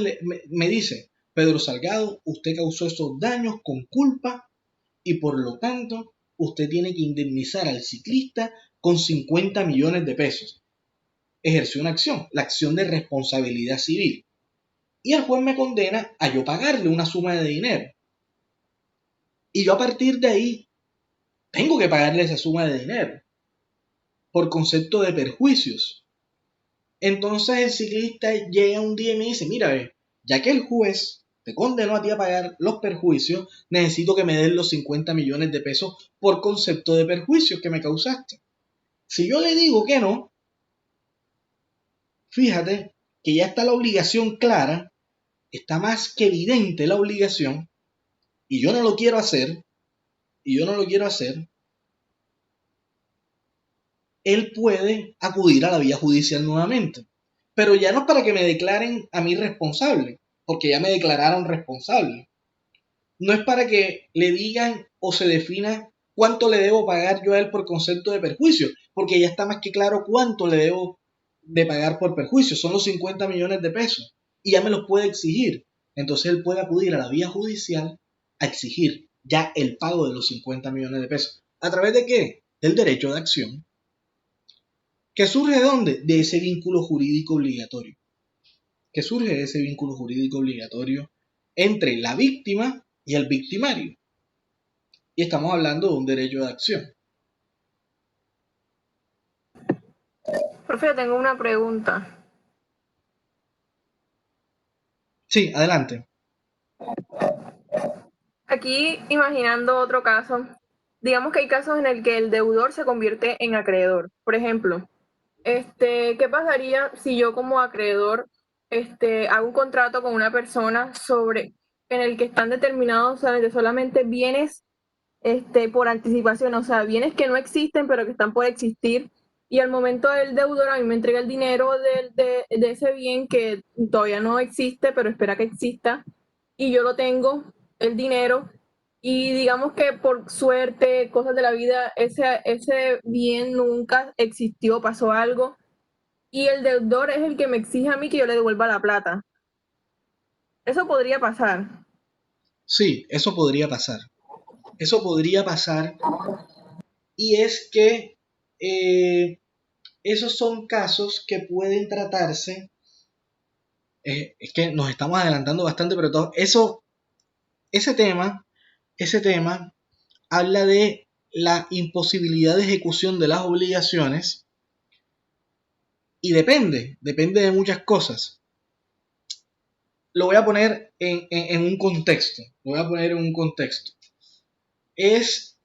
me dice, Pedro Salgado, usted causó esos daños con culpa y por lo tanto usted tiene que indemnizar al ciclista con 50 millones de pesos. Ejerció una acción, la acción de responsabilidad civil. Y el juez me condena a yo pagarle una suma de dinero. Y yo a partir de ahí tengo que pagarle esa suma de dinero por concepto de perjuicios. Entonces el ciclista llega un día y me dice, mira, ya que el juez te condenó a ti a pagar los perjuicios, necesito que me den los 50 millones de pesos por concepto de perjuicios que me causaste. Si yo le digo que no, fíjate que ya está la obligación clara, está más que evidente la obligación, y yo no lo quiero hacer, él puede acudir a la vía judicial nuevamente. Pero ya no es para que me declaren a mí responsable, porque ya me declararon responsable. No es para que le digan o se defina cuánto le debo pagar yo a él por concepto de perjuicio, porque ya está más que claro cuánto le debo de pagar por perjuicio. Son los 50 millones de pesos y ya me los puede exigir. Entonces él puede acudir a la vía judicial a exigir ya el pago de los 50 millones de pesos. ¿A través de qué? Del derecho de acción. ¿Que surge de dónde? De ese vínculo jurídico obligatorio. Que surge de ese vínculo jurídico obligatorio entre la víctima y el victimario. Y estamos hablando de un derecho de acción. Profe, tengo una pregunta. Sí, adelante. Aquí, imaginando otro caso, digamos que hay casos en el que el deudor se convierte en acreedor. Por ejemplo, ¿qué pasaría si yo como acreedor hago un contrato con una persona en el que están determinados solamente bienes por anticipación, o sea, bienes que no existen pero que están por existir, y al momento del deudor a mí me entrega el dinero de ese bien que todavía no existe pero espera que exista, y yo lo tengo, el dinero, y digamos que por suerte, cosas de la vida, ese bien nunca existió, pasó algo, y el deudor es el que me exige a mí que yo le devuelva la plata. Eso podría pasar. Sí, eso podría pasar. Eso podría pasar. Y es que esos son casos que pueden tratarse. Es que nos estamos adelantando bastante, pero ese tema habla de la imposibilidad de ejecución de las obligaciones y depende de muchas cosas. Lo voy a poner en un contexto. Es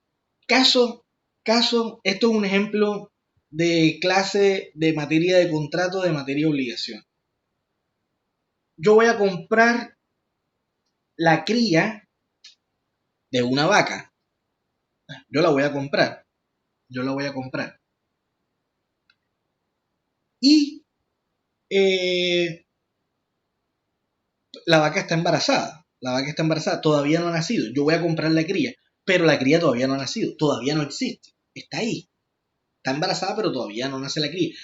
caso, esto es un ejemplo de clase de materia de contrato, de materia de obligación. Yo voy a comprar la cría de una vaca. Yo la voy a comprar. Y la vaca está embarazada. Todavía no ha nacido. Yo voy a comprar la cría, pero la cría todavía no ha nacido, todavía no existe. Está ahí. Está embarazada, pero todavía no nace la cría.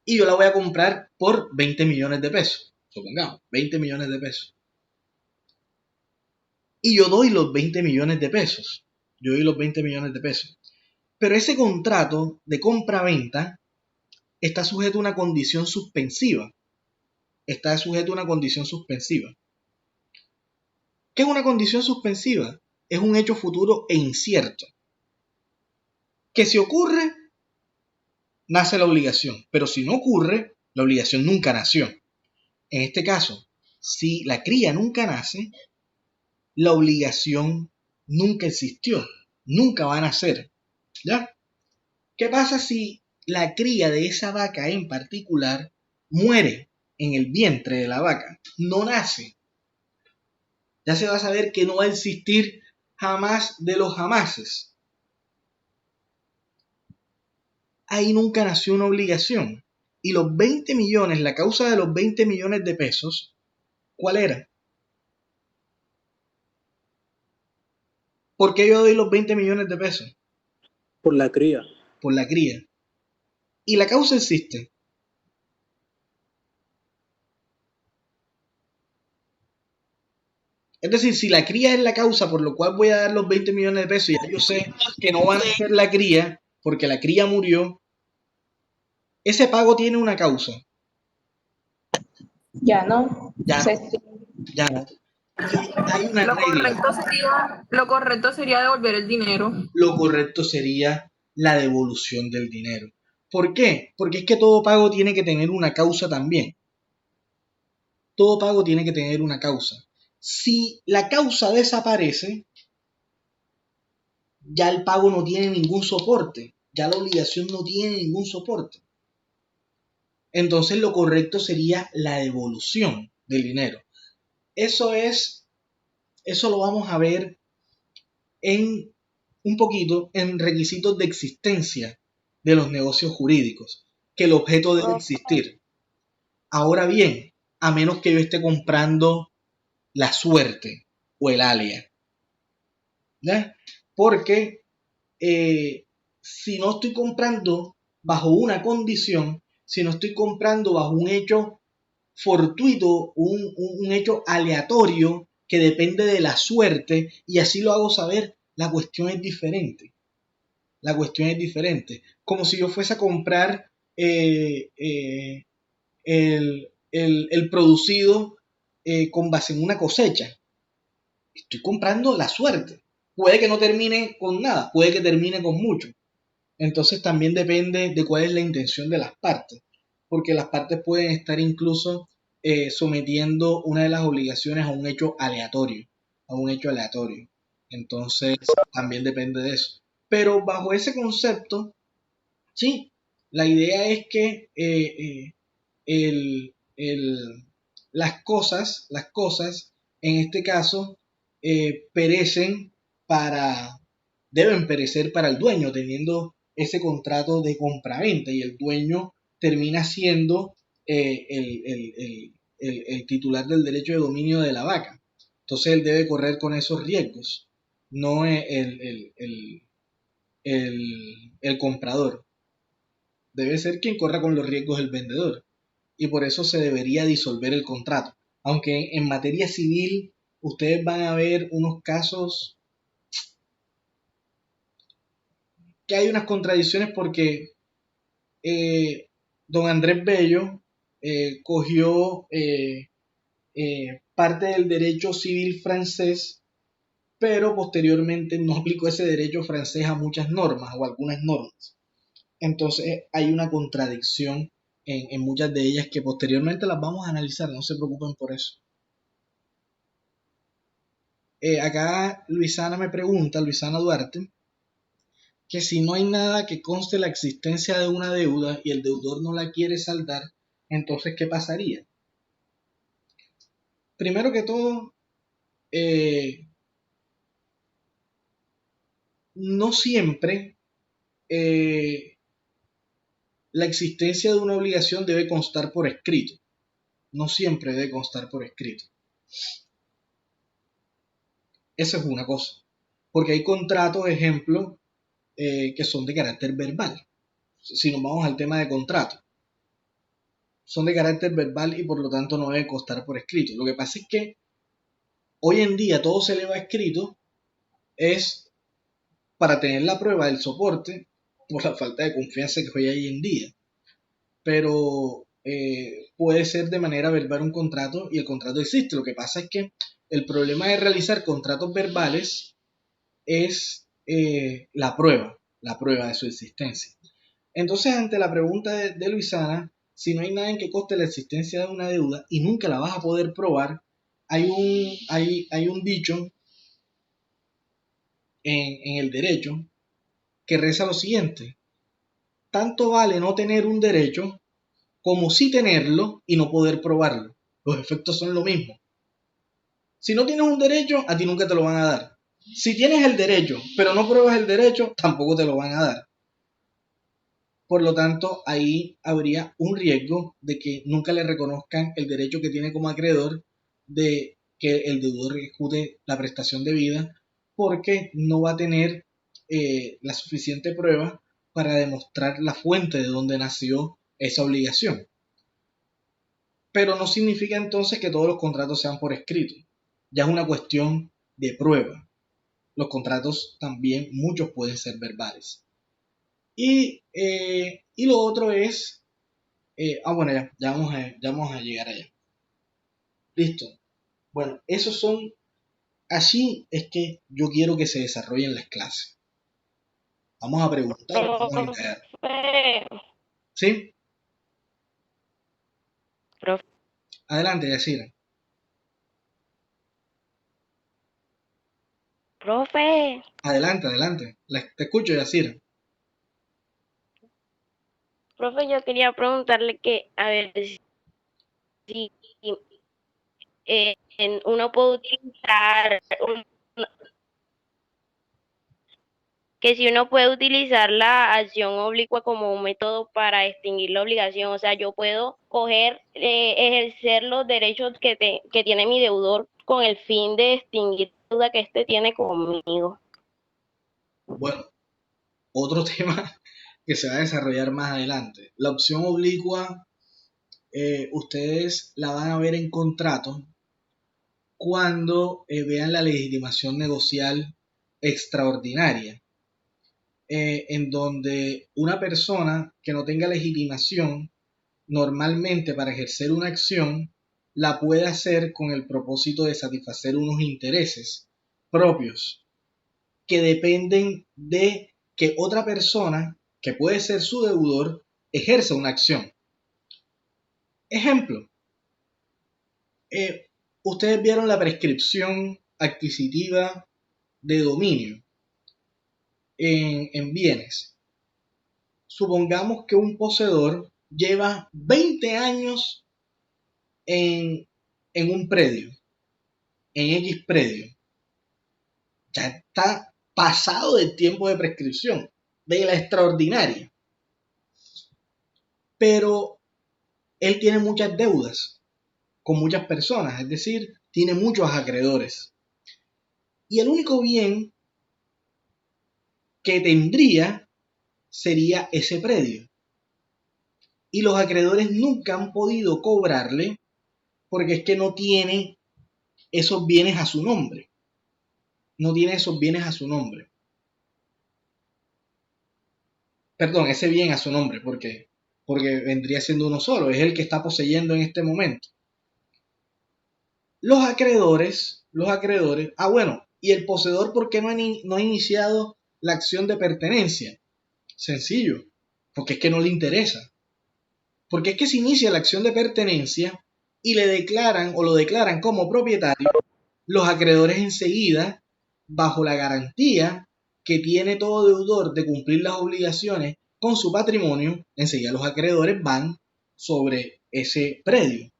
Y yo la voy a comprar por 20 millones de pesos. Supongamos, 20 millones de pesos. Y yo doy los 20 millones de pesos. Pero ese contrato de compra-venta está sujeto a una condición suspensiva. ¿Qué es una condición suspensiva? Es un hecho futuro e incierto. Que si ocurre, nace la obligación. Pero si no ocurre, la obligación nunca nació. En este caso, si la cría nunca nace, la obligación nunca existió. Nunca va a nacer. ¿Ya? ¿Qué pasa si la cría de esa vaca en particular muere en el vientre de la vaca? No nace. Ya se va a saber que no va a existir jamás de los jamases. Ahí nunca nació una obligación. Y los 20 millones, la causa de los 20 millones de pesos, ¿cuál era? ¿Por qué yo doy los 20 millones de pesos? Por la cría. por la cría. Y la causa existe. Es decir, si la cría es la causa por lo cual voy a dar los 20 millones de pesos y ya yo sé que no van a ser la cría porque la cría murió, ese pago tiene una causa. Ya no. Ya no, Se- ya no. Hay una regla. Lo correcto sería devolver el dinero. Lo correcto sería la devolución del dinero. ¿Por qué? Porque es que todo pago tiene que tener una causa también. Todo pago tiene que tener una causa. Si la causa desaparece, ya el pago no tiene ningún soporte, ya la obligación no tiene ningún soporte. Entonces lo correcto sería la devolución del dinero. Eso lo vamos a ver en un poquito en requisitos de existencia de los negocios jurídicos, que el objeto debe existir. Ahora bien, a menos que yo esté comprando la suerte o el alia, ¿ya? Porque si no estoy comprando bajo una condición, si no estoy comprando bajo un hecho fortuito, un hecho aleatorio que depende de la suerte, y así lo hago saber, la cuestión es diferente. La cuestión es diferente. Como si yo fuese a comprar el producido con base en una cosecha. Estoy comprando la suerte. Puede que no termine con nada, puede que termine con mucho. Entonces también depende de cuál es la intención de las partes, porque las partes pueden estar incluso sometiendo una de las obligaciones a un hecho aleatorio, Entonces también depende de eso. Pero bajo ese concepto, sí, la idea es que el, el- las cosas, en este caso, perecen para, deben perecer para el dueño, teniendo ese contrato de compraventa, y el dueño termina siendo el titular del derecho de dominio de la vaca. Entonces él debe correr con esos riesgos, no el comprador. Debe ser quien corra con los riesgos el vendedor, y por eso se debería disolver el contrato. Aunque en materia civil ustedes van a ver unos casos que hay unas contradicciones porque don Andrés Bello cogió parte del derecho civil francés, pero posteriormente no aplicó ese derecho francés a muchas normas o algunas normas. Entonces hay una contradicción en muchas de ellas que posteriormente las vamos a analizar, no se preocupen por eso. Acá Luisana Duarte, que si no hay nada que conste la existencia de una deuda y el deudor no la quiere saldar, entonces ¿qué pasaría? Primero que todo, no siempre la existencia de una obligación debe constar por escrito. No siempre debe constar por escrito. Esa es una cosa. Porque hay contratos, ejemplo, que son de carácter verbal. Si nos vamos al tema de contrato, son de carácter verbal y por lo tanto no deben constar por escrito. Lo que pasa es que hoy en día todo se le va escrito es para tener la prueba del soporte por la falta de confianza que hay hoy en día. Pero puede ser de manera verbal un contrato y el contrato existe. Lo que pasa es que el problema de realizar contratos verbales es la prueba de su existencia. Entonces, ante la pregunta de Luisana, si no hay nada en que coste la existencia de una deuda y nunca la vas a poder probar, hay un dicho en el derecho que reza lo siguiente: tanto vale no tener un derecho como sí tenerlo y no poder probarlo. Los efectos son lo mismo. Si no tienes un derecho, a ti nunca te lo van a dar. Si tienes el derecho, pero no pruebas el derecho, tampoco te lo van a dar. Por lo tanto, ahí habría un riesgo de que nunca le reconozcan el derecho que tiene como acreedor de que el deudor ejecute la prestación debida, porque no va a tener la suficiente prueba para demostrar la fuente de donde nació esa obligación. Pero no significa entonces que todos los contratos sean por escrito. Ya es una cuestión de prueba. Los contratos también, muchos pueden ser verbales. Y lo otro es, bueno, ya vamos a llegar allá. Listo. Bueno, esos son, así es que yo quiero que se desarrollen las clases. Vamos a preguntar, vamos a indagar. ¿Sí? Profe. Adelante, Yacira. Profe, Adelante. Te escucho, Yacira. profe, yo quería preguntarle que, a ver, si uno puede utilizar, que si uno puede utilizar la acción oblicua como un método para extinguir la obligación, o sea, yo puedo coger, ejercer los derechos que tiene mi deudor con el fin de extinguir la deuda que éste tiene conmigo. Bueno, otro tema que se va a desarrollar más adelante. La opción oblicua, ustedes la van a ver en contrato cuando vean la legitimación negocial extraordinaria, en donde una persona que no tenga legitimación normalmente para ejercer una acción la puede hacer con el propósito de satisfacer unos intereses propios que dependen de que otra persona, que puede ser su deudor, ejerza una acción. Ejemplo, ustedes vieron la prescripción adquisitiva de dominio en bienes. Supongamos que un poseedor lleva 20 años en un predio, en X predio. Ya está pasado del tiempo de prescripción, de la extraordinaria. Pero él tiene muchas deudas con muchas personas, es decir, tiene muchos acreedores. Y el único bien que tendría sería ese predio. Y los acreedores nunca han podido cobrarle porque es que no tiene esos bienes a su nombre. No tiene esos bienes a su nombre. Perdón, ese bien a su nombre, porque vendría siendo uno solo, es el que está poseyendo en este momento. Los acreedores, bueno, ¿y el poseedor por qué no ha iniciado la acción de pertenencia? Sencillo, porque es que no le interesa. Porque es que se inicia la acción de pertenencia y le declaran o lo declaran como propietario, los acreedores enseguida, bajo la garantía que tiene todo deudor de cumplir las obligaciones con su patrimonio, enseguida los acreedores van sobre ese predio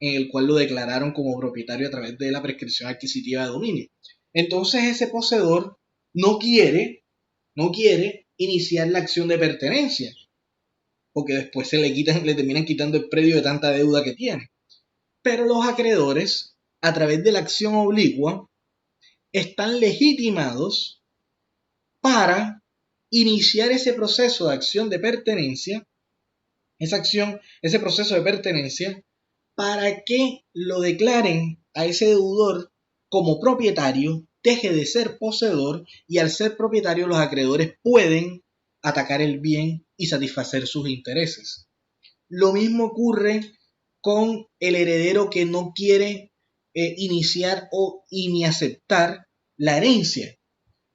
en el cual lo declararon como propietario a través de la prescripción adquisitiva de dominio. Entonces ese poseedor no quiere iniciar la acción de pertenencia, porque después le terminan quitando el predio de tanta deuda que tiene. Pero los acreedores, a través de la acción oblicua, están legitimados para iniciar ese proceso de acción de pertenencia, ese proceso de pertenencia, para que lo declaren a ese deudor como propietario, deje de ser poseedor y al ser propietario los acreedores pueden atacar el bien y satisfacer sus intereses. Lo mismo ocurre con el heredero que no quiere iniciar y ni aceptar la herencia.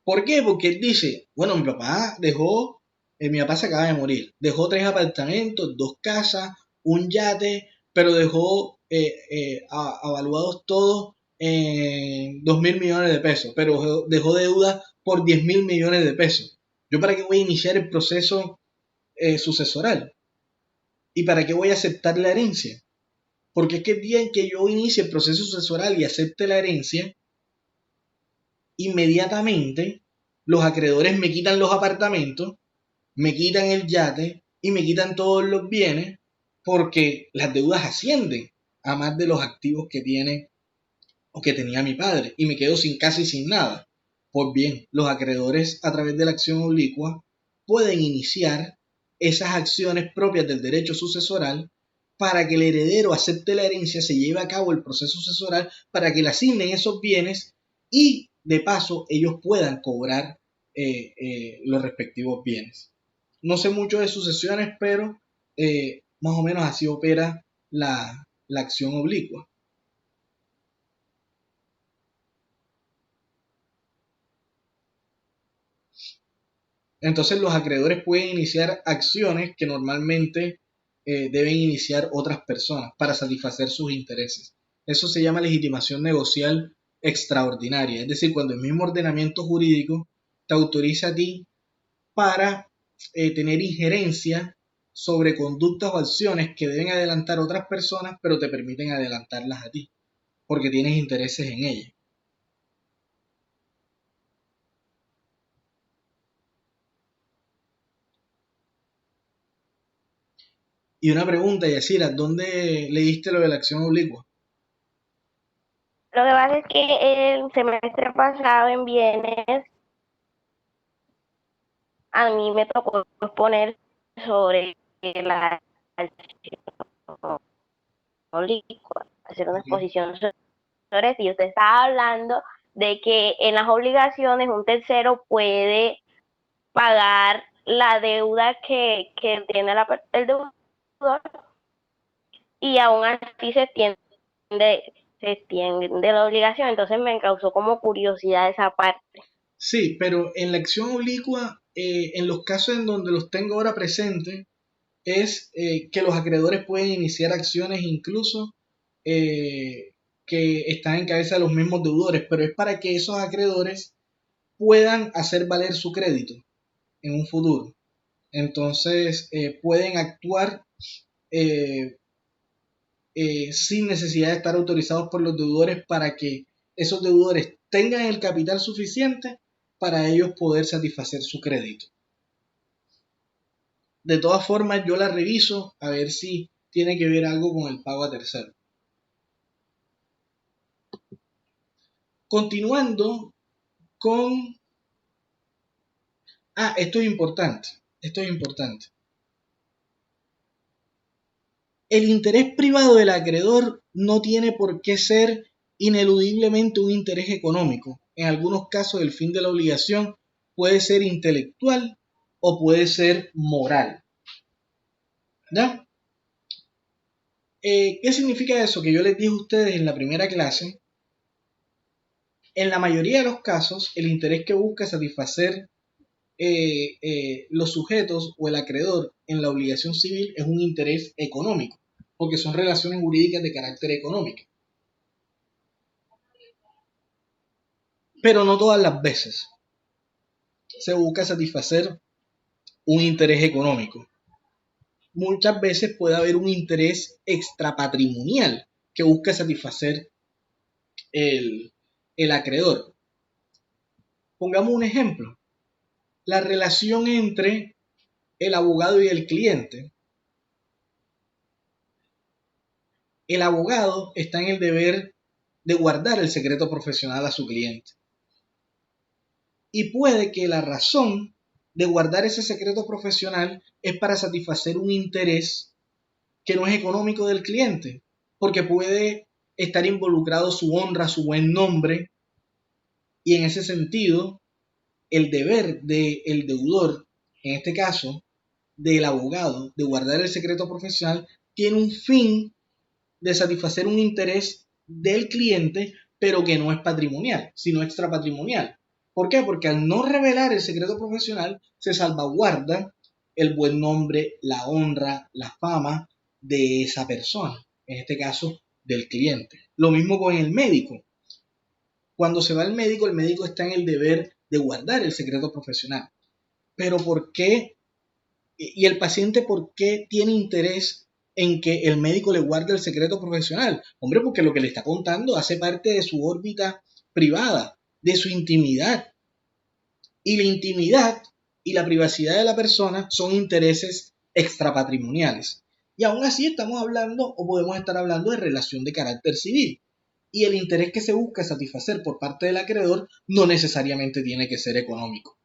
¿Por qué? Porque él dice, bueno, mi papá se acaba de morir, dejó 3 apartamentos, 2 casas, un yate, pero dejó avaluados todos en 2.000 millones de pesos, pero dejó deuda por 10.000 millones de pesos. ¿Yo para qué voy a iniciar el proceso sucesoral? ¿Y para qué voy a aceptar la herencia? Porque es que el día en que yo inicie el proceso sucesoral y acepte la herencia, inmediatamente los acreedores me quitan los apartamentos, me quitan el yate y me quitan todos los bienes porque las deudas ascienden a más de los activos que tiene o que tenía mi padre y me quedo sin casa y sin nada. Pues bien, los acreedores a través de la acción oblicua pueden iniciar esas acciones propias del derecho sucesoral para que el heredero acepte la herencia, se lleve a cabo el proceso sucesoral para que le asignen esos bienes y de paso ellos puedan cobrar los respectivos bienes. No sé mucho de sucesiones, pero más o menos así opera la acción oblicua. Entonces los acreedores pueden iniciar acciones que normalmente deben iniciar otras personas para satisfacer sus intereses. Eso se llama legitimación negocial extraordinaria, es decir, cuando el mismo ordenamiento jurídico te autoriza a ti para tener injerencia sobre conductas o acciones que deben adelantar otras personas, pero te permiten adelantarlas a ti, porque tienes intereses en ellas. Y una pregunta, Yacira, ¿dónde leíste lo de la acción oblicua? Lo que pasa es que el semestre pasado en bienes a mí me tocó exponer sobre la acción oblicua, hacer una exposición sobre eso. Y usted estaba hablando de que en las obligaciones un tercero puede pagar la deuda que tiene el deudor y aún así se extiende la obligación. Entonces me causó como curiosidad esa parte. Sí, pero en la acción oblicua, en los casos en donde los tengo ahora presentes, es que los acreedores pueden iniciar acciones incluso que están en cabeza de los mismos deudores, pero es para que esos acreedores puedan hacer valer su crédito en un futuro. Entonces pueden actuar sin necesidad de estar autorizados por los deudores para que esos deudores tengan el capital suficiente para ellos poder satisfacer su crédito. De todas formas, yo la reviso a ver si tiene que ver algo con el pago a tercero. Continuando con... esto es importante. El interés privado del acreedor no tiene por qué ser ineludiblemente un interés económico. En algunos casos el fin de la obligación puede ser intelectual o puede ser moral. ¿Ya? ¿Qué significa eso? Que yo les dije a ustedes en la primera clase. En la mayoría de los casos, el interés que busca satisfacer los sujetos o el acreedor en la obligación civil es un interés económico, porque son relaciones jurídicas de carácter económico. Pero no todas las veces se busca satisfacer un interés económico. Muchas veces puede haber un interés extrapatrimonial que busca satisfacer el acreedor. Pongamos un ejemplo. La relación entre el abogado y el cliente. El abogado está en el deber de guardar el secreto profesional a su cliente. Y puede que la razón de guardar ese secreto profesional es para satisfacer un interés que no es económico del cliente, porque puede estar involucrado su honra, su buen nombre, y en ese sentido, el deber del deudor, en este caso, del abogado, de guardar el secreto profesional, tiene un fin de satisfacer un interés del cliente, pero que no es patrimonial, sino extrapatrimonial. ¿Por qué? Porque al no revelar el secreto profesional, se salvaguarda el buen nombre, la honra, la fama de esa persona, en este caso del cliente. Lo mismo con el médico. Cuando se va el médico está en el deber de guardar el secreto profesional. Pero ¿por qué? ¿Y el paciente por qué tiene interés en que el médico le guarde el secreto profesional? Hombre, porque lo que le está contando hace parte de su órbita privada, de su intimidad. Y la intimidad y la privacidad de la persona son intereses extrapatrimoniales. Y aún así estamos hablando o podemos estar hablando de relación de carácter civil. y el interés que se busca satisfacer por parte del acreedor no necesariamente tiene que ser económico.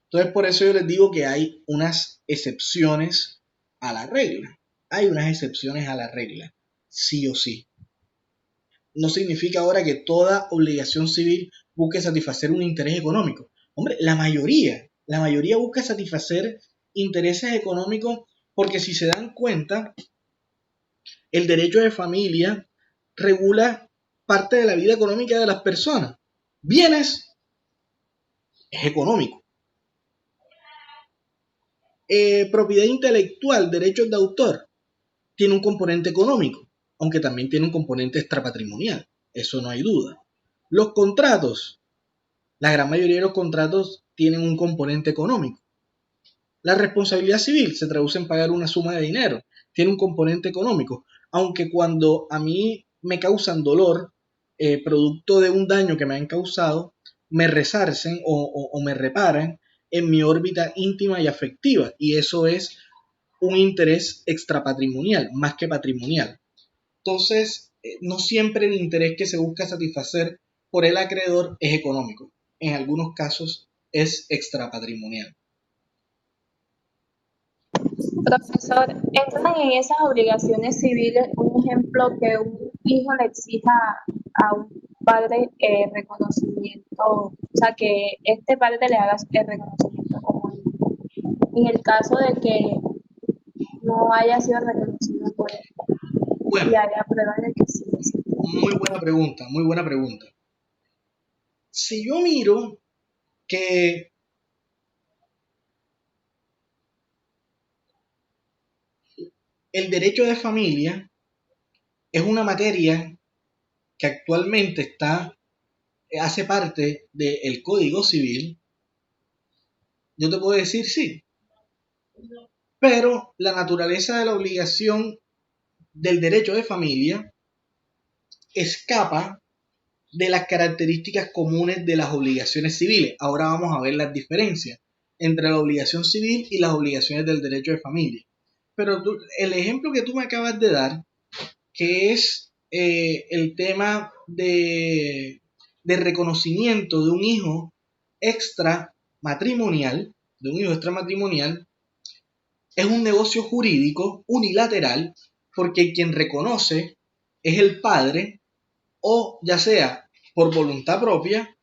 Entonces, por eso yo les digo que hay unas excepciones a la regla. Hay unas excepciones a la regla, sí o sí. No significa ahora que toda obligación civil busque satisfacer un interés económico. Hombre, la mayoría busca satisfacer intereses económicos porque si se dan cuenta, el derecho de familia regula parte de la vida económica de las personas. Bienes es económico. Propiedad intelectual, derechos de autor, tiene un componente económico, aunque también tiene un componente extrapatrimonial, eso no hay duda. Los contratos, la gran mayoría de los contratos tienen un componente económico. La responsabilidad civil se traduce en pagar una suma de dinero, tiene un componente económico, aunque cuando a mí me causan dolor, producto de un daño que me han causado, me resarcen o me reparan en mi órbita íntima y afectiva, y eso es un interés extrapatrimonial, más que patrimonial. Entonces, no siempre el interés que se busca satisfacer por el acreedor es económico. En algunos casos es extrapatrimonial. Profesor, entran en esas obligaciones civiles un ejemplo que un hijo le exija a un padre reconocimiento, o sea, que este padre le haga el reconocimiento como hijo. En el caso de que no haya sido reconocido por él Bueno, y haya pruebas de que sí. muy buena pregunta, muy buena pregunta. Si yo miro que el derecho de familia es una materia que actualmente hace parte del Código Civil, yo te puedo decir sí. Pero la naturaleza de la obligación del derecho de familia escapa de las características comunes de las obligaciones civiles. Ahora vamos a ver las diferencias entre la obligación civil y las obligaciones del derecho de familia. Pero el ejemplo que tú me acabas de dar, que es el tema de reconocimiento de un hijo extramatrimonial, es un negocio jurídico unilateral porque quien reconoce es el padre, o ya sea por voluntad propia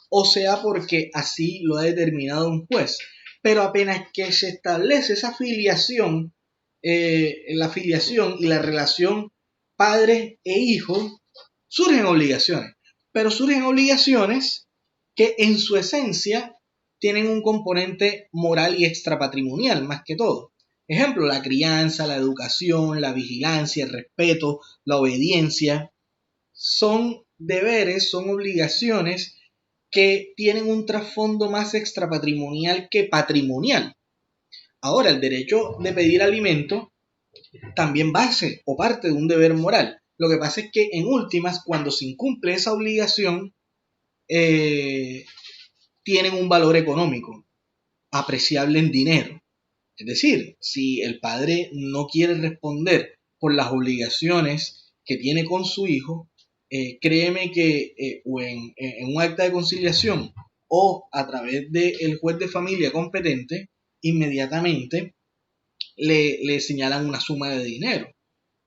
o sea porque así lo ha determinado un juez. Pero apenas que se establece esa filiación, la filiación y la relación padre e hijo, surgen obligaciones. Pero surgen obligaciones que en su esencia tienen un componente moral y extrapatrimonial más que todo. Ejemplo, la crianza, la educación, la vigilancia, el respeto, la obediencia. Son deberes, son obligaciones que tienen un trasfondo más extrapatrimonial que patrimonial. Ahora, el derecho de pedir alimento también base o parte de un deber moral. Lo que pasa es que en últimas, cuando se incumple esa obligación, tienen un valor económico apreciable en dinero. Es decir, si el padre no quiere responder por las obligaciones que tiene con su hijo, créeme que o en un acta de conciliación o a través del juez de familia competente, inmediatamente le señalan una suma de dinero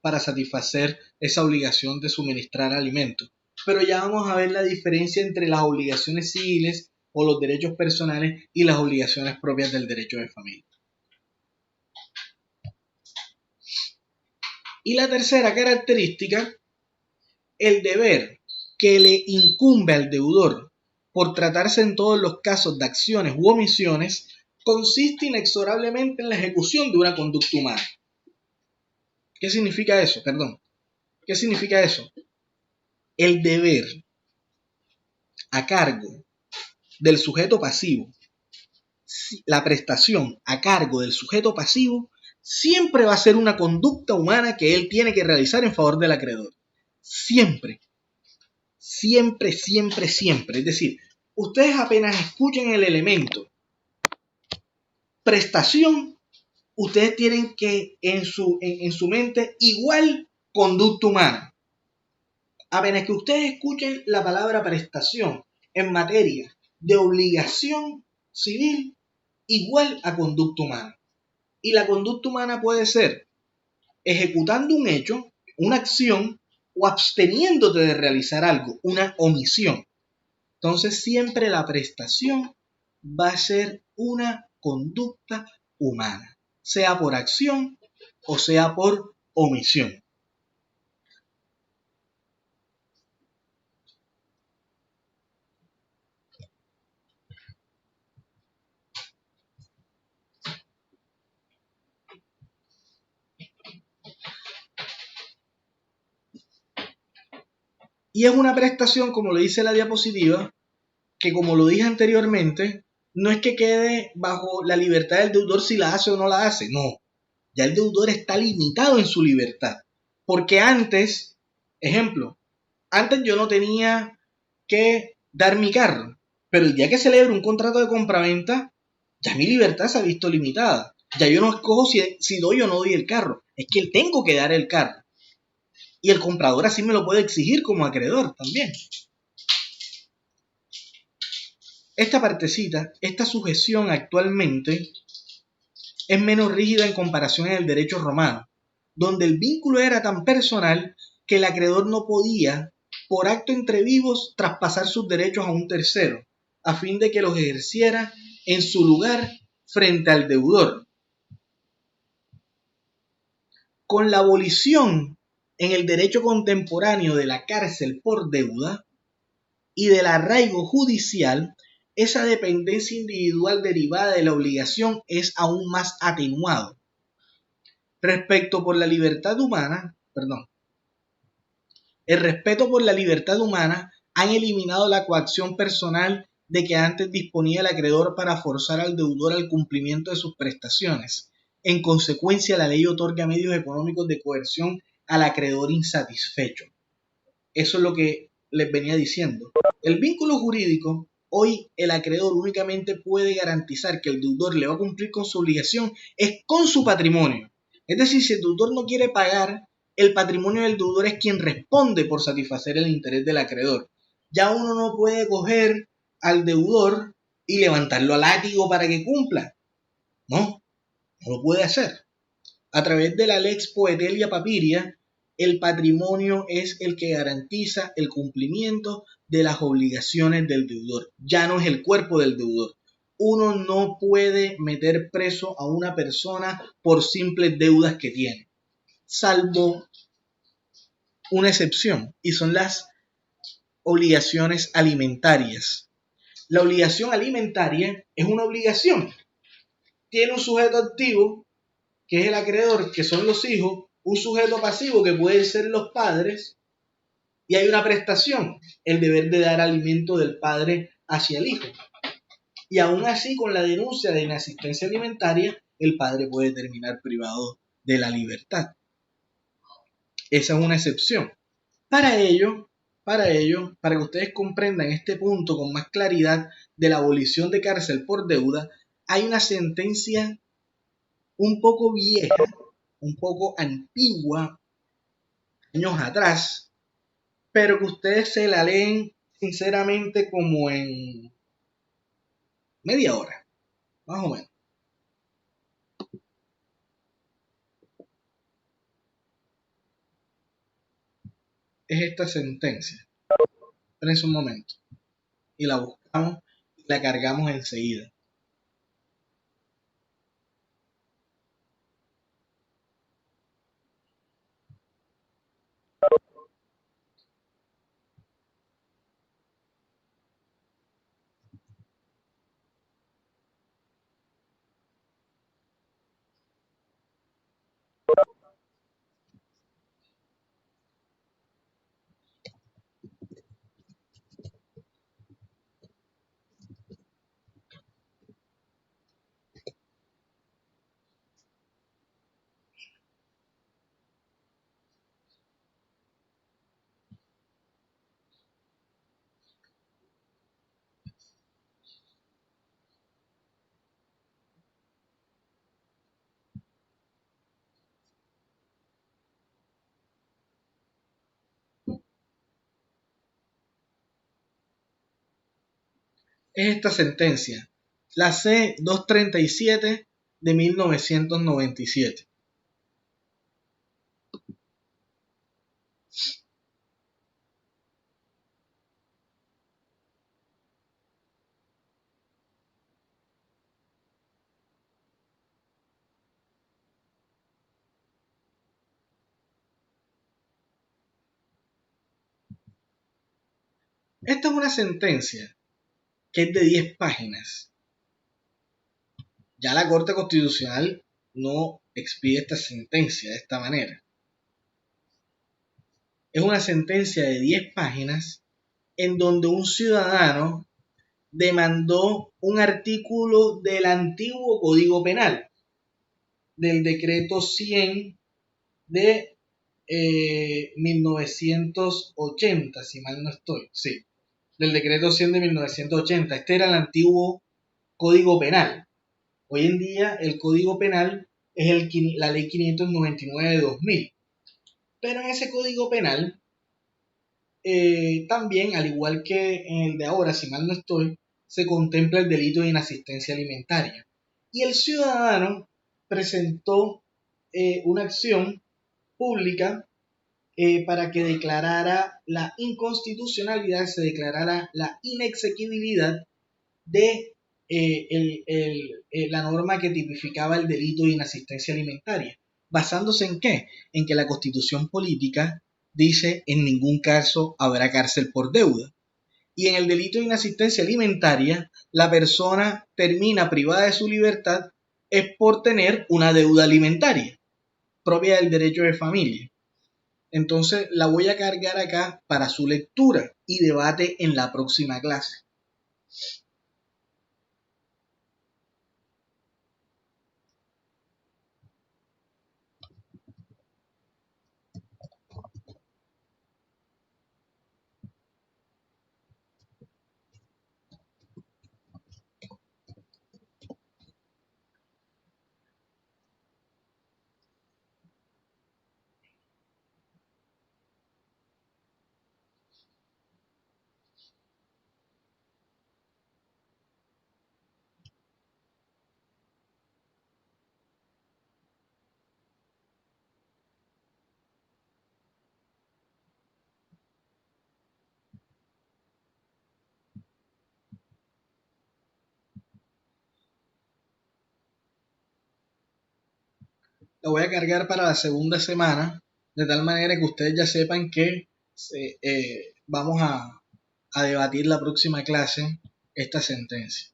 para satisfacer esa obligación de suministrar alimentos. Pero ya vamos a ver la diferencia entre las obligaciones civiles o los derechos personales y las obligaciones propias del derecho de familia. Y la tercera característica, el deber que le incumbe al deudor por tratarse en todos los casos de acciones u omisiones, consiste inexorablemente en la ejecución de una conducta humana. ¿Qué significa eso? ¿Qué significa eso? El deber a cargo del sujeto pasivo, la prestación a cargo del sujeto pasivo, siempre va a ser una conducta humana que él tiene que realizar en favor del acreedor. Siempre. Siempre, siempre, siempre. Es decir, ustedes apenas escuchen el elemento prestación, ustedes tienen que en su mente igual conducta humana. Apenas que ustedes escuchen la palabra prestación en materia de obligación civil, igual a conducta humana. Y la conducta humana puede ser ejecutando un hecho, una acción, o absteniéndote de realizar algo, una omisión. Entonces siempre la prestación va a ser una conducta humana, sea por acción o sea por omisión. Y es una prestación, como lo dice la diapositiva, que como lo dije anteriormente, no es que quede bajo la libertad del deudor si la hace o no la hace, no. Ya el deudor está limitado en su libertad. Porque antes, ejemplo, antes yo no tenía que dar mi carro, pero el día que celebro un contrato de compraventa, ya mi libertad se ha visto limitada. Ya yo no escojo si doy o no doy el carro, es que tengo que dar el carro. Y el comprador así me lo puede exigir como acreedor también. Esta partecita, esta sujeción actualmente es menos rígida en comparación en el derecho romano, donde el vínculo era tan personal que el acreedor no podía, por acto entre vivos, traspasar sus derechos a un tercero, a fin de que los ejerciera en su lugar frente al deudor. Con la abolición en el derecho contemporáneo de la cárcel por deuda y del arraigo judicial, esa dependencia individual derivada de la obligación es aún más atenuado. Respecto por la libertad humana, el respeto por la libertad humana han eliminado la coacción personal de que antes disponía el acreedor para forzar al deudor al cumplimiento de sus prestaciones. En consecuencia, la ley otorga medios económicos de coerción al acreedor insatisfecho. Eso es lo que les venía diciendo. El vínculo jurídico, hoy el acreedor únicamente puede garantizar que el deudor le va a cumplir con su obligación es con su patrimonio. Es decir, si el deudor no quiere pagar, el patrimonio del deudor es quien responde por satisfacer el interés del acreedor. Ya uno no puede coger al deudor y levantarlo a látigo para que cumpla. No lo puede hacer. A través de la Lex Poetelia Papiria, el patrimonio es el que garantiza el cumplimiento de las obligaciones del deudor. Ya no es el cuerpo del deudor. Uno no puede meter preso a una persona por simples deudas que tiene, salvo una excepción, y son las obligaciones alimentarias. La obligación alimentaria es una obligación. Tiene un sujeto activo, que es el acreedor, que son los hijos, un sujeto pasivo, que pueden ser los padres, y hay una prestación, el deber de dar alimento del padre hacia el hijo. Y aún así, con la denuncia de inasistencia alimentaria, el padre puede terminar privado de la libertad. Esa es una excepción. Para ello, para que ustedes comprendan este punto con más claridad de la abolición de cárcel por deuda, hay una sentencia un poco vieja, un poco antigua, años atrás, pero que ustedes se la leen sinceramente como en media hora, más o menos. Es esta sentencia. Esperen un momento. Y la buscamos y la cargamos enseguida. es esta sentencia, la C-237 de 1997. Esta es una sentencia que es de 10 páginas. Ya la Corte Constitucional no expide esta sentencia de esta manera. Es una sentencia de 10 páginas en donde un ciudadano demandó un artículo del antiguo Código Penal, del decreto 100 de 1980, si mal no estoy, sí, del decreto 100 de 1980. Este era el antiguo Código Penal. Hoy en día el Código Penal es la Ley 599 de 2000. Pero en ese Código Penal, también, al igual que en el de ahora, si mal no estoy, se contempla el delito de inasistencia alimentaria. Y el ciudadano presentó una acción pública para que declarara la inconstitucionalidad, se declarara la inexequibilidad de la norma que tipificaba el delito de inasistencia alimentaria. ¿Basándose en qué? En que la Constitución política dice en ningún caso habrá cárcel por deuda. Y en el delito de inasistencia alimentaria, la persona termina privada de su libertad es por tener una deuda alimentaria, propia del derecho de familia. Entonces la voy a cargar acá para su lectura y debate en la próxima clase. La voy a cargar para la segunda semana, de tal manera que ustedes ya sepan que vamos a debatir la próxima clase esta sentencia.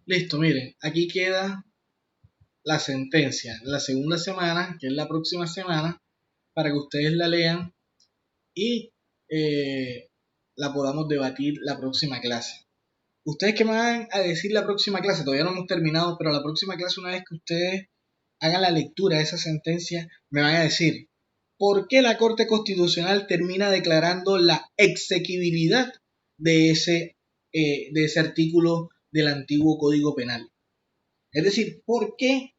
Listo, miren, aquí queda la sentencia, la segunda semana, que es la próxima semana, para que ustedes la lean y la podamos debatir la próxima clase. Ustedes que me van a decir la próxima clase, todavía no hemos terminado, pero la próxima clase, una vez que ustedes hagan la lectura de esa sentencia, me van a decir ¿por qué la Corte Constitucional termina declarando la exequibilidad de ese artículo del antiguo Código Penal? Es decir, ¿por qué?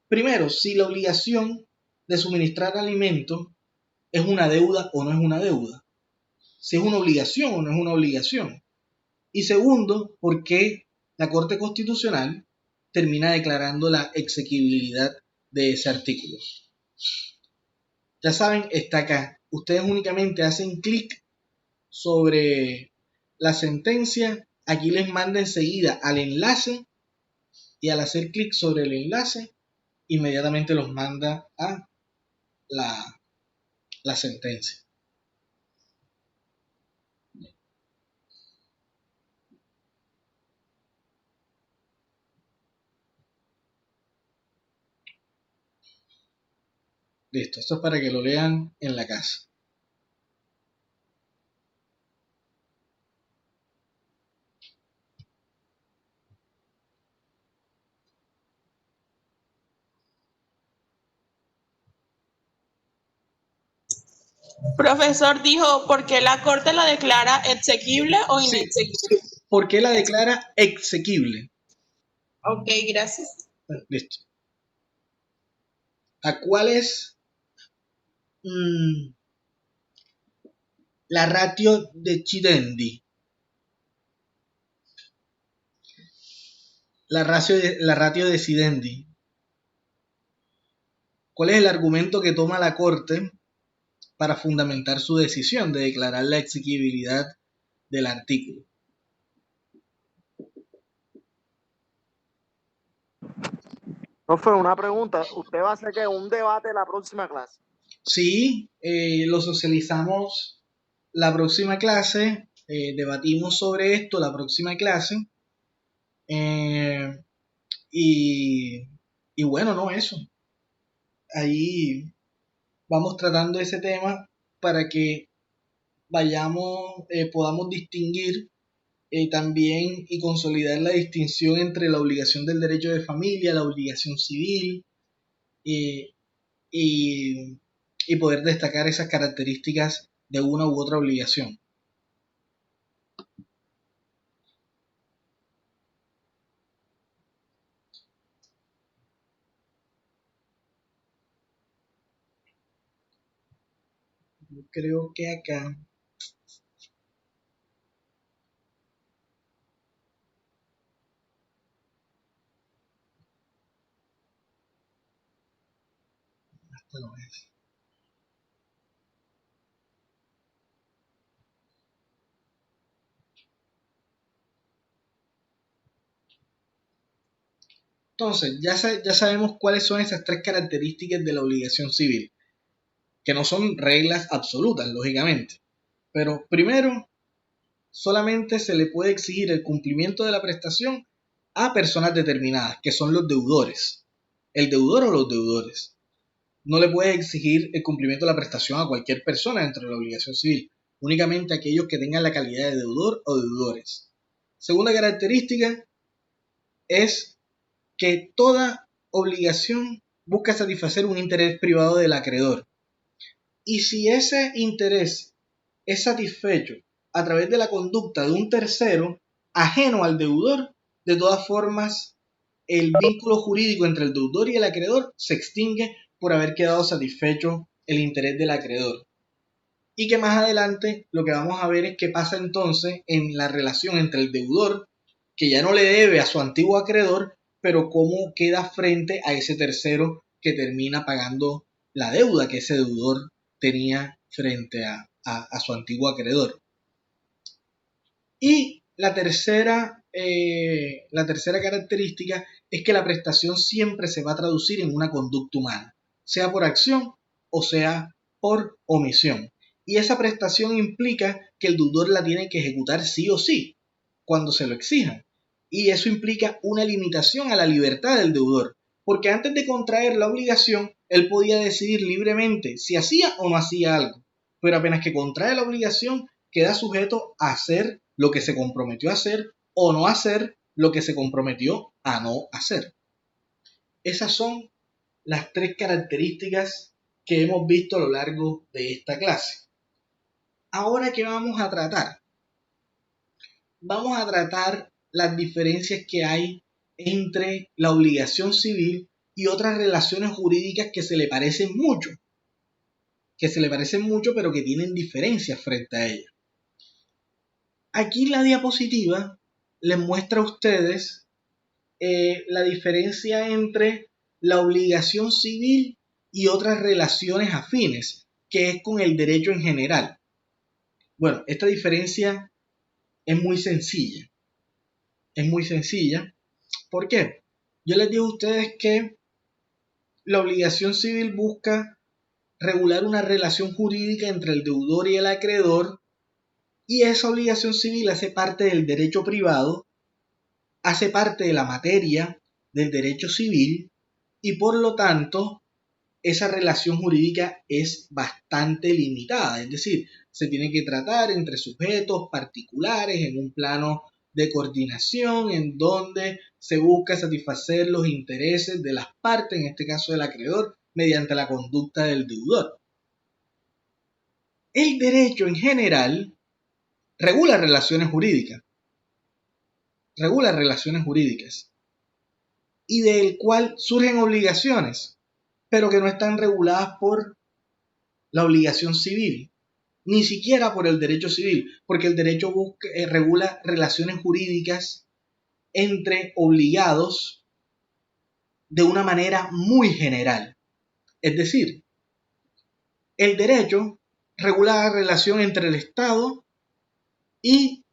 Primero, si la obligación de suministrar alimento es una deuda o no es una deuda. Si es una obligación o no es una obligación. Y segundo, ¿por qué la Corte Constitucional termina declarando la exequibilidad de ese artículo? Ya saben, está acá. Ustedes únicamente hacen clic sobre la sentencia. Aquí les manda enseguida al enlace y al hacer clic sobre el enlace, inmediatamente los manda a la sentencia. Listo, esto es para que lo lean en la casa. Profesor dijo, ¿por qué la Corte la declara exequible o Sí. inexequible? ¿Por qué la declara exequible? Ok, gracias. Listo. ¿A cuál es la ratio decidendi? La ratio decidendi. ¿Cuál es el argumento que toma la Corte para fundamentar su decisión de declarar la exequibilidad del artículo? Profe, una pregunta. ¿Usted va a hacer que un debate en la próxima clase? Sí, lo socializamos la próxima clase, debatimos sobre esto la próxima clase, y bueno, no, eso. Ahí vamos tratando ese tema para que podamos distinguir también y consolidar la distinción entre la obligación del derecho de familia, la obligación civil, y poder destacar esas características de una u otra obligación. Yo creo que acá hasta no es. Entonces, ya sabemos cuáles son esas tres características de la obligación civil, que no son reglas absolutas, lógicamente. Pero primero, solamente se le puede exigir el cumplimiento de la prestación a personas determinadas, que son los deudores. El deudor o los deudores. No le puede exigir el cumplimiento de la prestación a cualquier persona dentro de la obligación civil, únicamente a aquellos que tengan la calidad de deudor o deudores. Segunda característica es que toda obligación busca satisfacer un interés privado del acreedor. Y si ese interés es satisfecho a través de la conducta de un tercero ajeno al deudor, de todas formas el vínculo jurídico entre el deudor y el acreedor se extingue por haber quedado satisfecho el interés del acreedor. Y que más adelante lo que vamos a ver es qué pasa entonces en la relación entre el deudor, que ya no le debe a su antiguo acreedor, pero cómo queda frente a ese tercero que termina pagando la deuda que ese deudor tenía frente a su antiguo acreedor. Y la tercera característica es que la prestación siempre se va a traducir en una conducta humana, sea por acción o sea por omisión. Y esa prestación implica que el deudor la tiene que ejecutar sí o sí, cuando se lo exijan. Y eso implica una limitación a la libertad del deudor, porque antes de contraer la obligación, él podía decidir libremente si hacía o no hacía algo, pero apenas que contrae la obligación, queda sujeto a hacer lo que se comprometió a hacer o no hacer lo que se comprometió a no hacer. Esas son las tres características que hemos visto a lo largo de esta clase. Ahora, ¿qué vamos a tratar? Vamos a tratar las diferencias que hay entre la obligación civil y otras relaciones jurídicas que se le parecen mucho, pero que tienen diferencias frente a ellas. Aquí la diapositiva les muestra a ustedes la diferencia entre la obligación civil y otras relaciones afines, que es con el derecho en general. Bueno, esta diferencia es muy sencilla. ¿Por qué? Yo les digo a ustedes que la obligación civil busca regular una relación jurídica entre el deudor y el acreedor, y esa obligación civil hace parte del derecho privado, hace parte de la materia del derecho civil, y por lo tanto esa relación jurídica es bastante limitada, es decir, se tiene que tratar entre sujetos particulares en un plano de coordinación en donde se busca satisfacer los intereses de las partes, en este caso del acreedor, mediante la conducta del deudor. El derecho en general regula relaciones jurídicas, y del cual surgen obligaciones, pero que no están reguladas por la obligación civil, ni siquiera por el derecho civil, porque el derecho regula relaciones jurídicas entre obligados de una manera muy general. Es decir, el derecho regula la relación entre el Estado y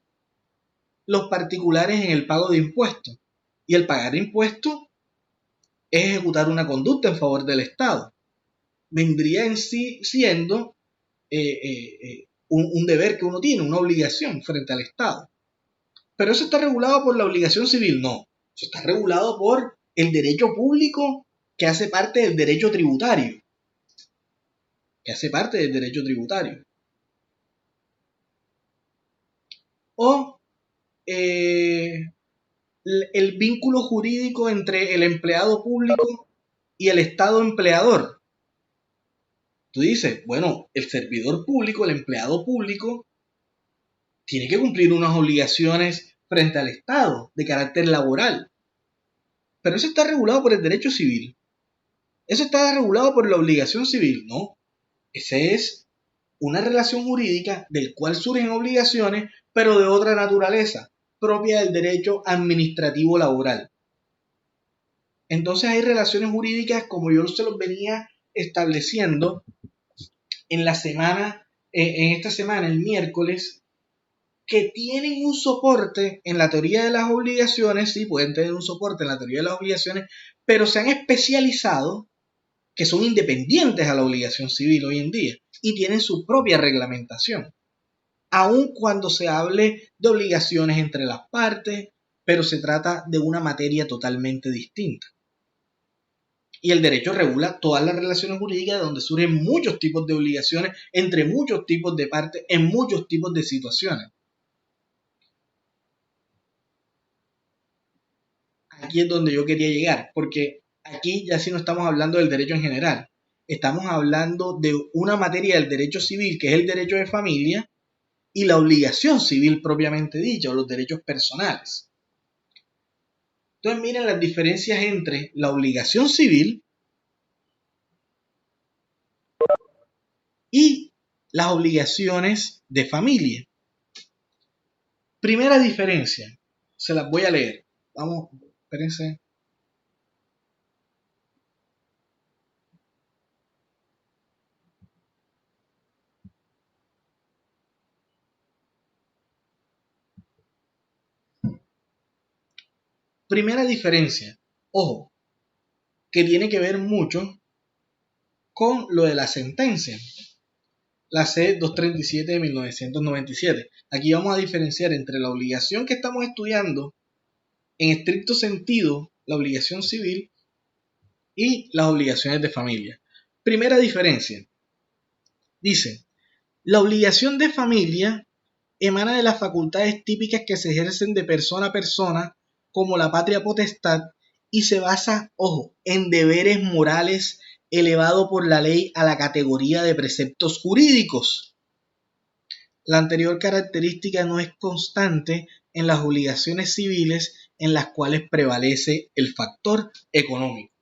los particulares en el pago de impuestos. Y el pagar impuestos es ejecutar una conducta en favor del Estado. Vendría en sí siendo un deber que uno tiene, una obligación frente al Estado. Pero eso está regulado por la obligación civil, no. Eso está regulado por el derecho público, que hace parte del derecho tributario. O el vínculo jurídico entre el empleado público y el Estado empleador. Tú dices, bueno, el servidor público, el empleado público, tiene que cumplir unas obligaciones frente al Estado de carácter laboral. Pero eso está regulado por el derecho civil. Eso está regulado por la obligación civil. No, esa es una relación jurídica del cual surgen obligaciones, pero de otra naturaleza, propia del derecho administrativo laboral. Entonces hay relaciones jurídicas, como yo se los venía estableciendo en esta semana, el miércoles, que tienen un soporte en la teoría de las obligaciones, sí, pueden tener un soporte en la teoría de las obligaciones, pero se han especializado, que son independientes a la obligación civil hoy en día, y tienen su propia reglamentación. Aun cuando se hable de obligaciones entre las partes, pero se trata de una materia totalmente distinta. Y el derecho regula todas las relaciones jurídicas donde surgen muchos tipos de obligaciones entre muchos tipos de partes en muchos tipos de situaciones. Aquí es donde yo quería llegar, porque aquí ya sí no estamos hablando del derecho en general. Estamos hablando de una materia del derecho civil, que es el derecho de familia, y la obligación civil propiamente dicha, o los derechos personales. Entonces miren las diferencias entre la obligación civil y las obligaciones de familia. Primera diferencia, se las voy a leer. Vamos, espérense. Primera diferencia, ojo, que tiene que ver mucho con lo de la sentencia, la C-237 de 1997. Aquí vamos a diferenciar entre la obligación que estamos estudiando, en estricto sentido, la obligación civil, y las obligaciones de familia. Primera diferencia, dice, la obligación de familia emana de las facultades típicas que se ejercen de persona a persona, como la patria potestad, y se basa, ojo, en deberes morales elevado por la ley a la categoría de preceptos jurídicos. La anterior característica no es constante en las obligaciones civiles en las cuales prevalece el factor económico.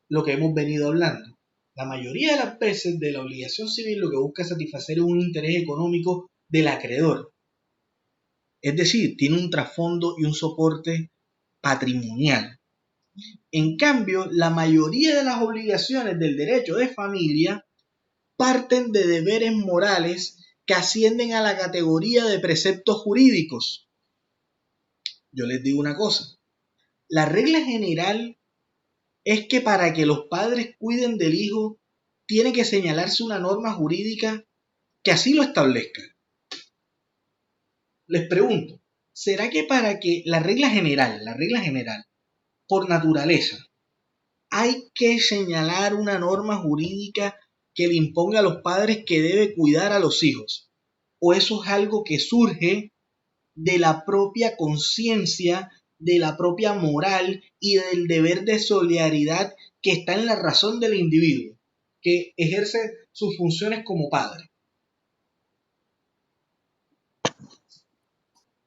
Lo que hemos venido hablando. La mayoría de las veces de la obligación civil lo que busca es satisfacer un interés económico del acreedor. Es decir, tiene un trasfondo y un soporte patrimonial. En cambio, la mayoría de las obligaciones del derecho de familia parten de deberes morales que ascienden a la categoría de preceptos jurídicos. Yo les digo una cosa, la regla general es que para que los padres cuiden del hijo, tiene que señalarse una norma jurídica que así lo establezca. Les pregunto, ¿será que para que la regla general, por naturaleza, hay que señalar una norma jurídica que le imponga a los padres que debe cuidar a los hijos? ¿O eso es algo que surge de la propia conciencia, de la propia moral y del deber de solidaridad que está en la razón del individuo, que ejerce sus funciones como padre?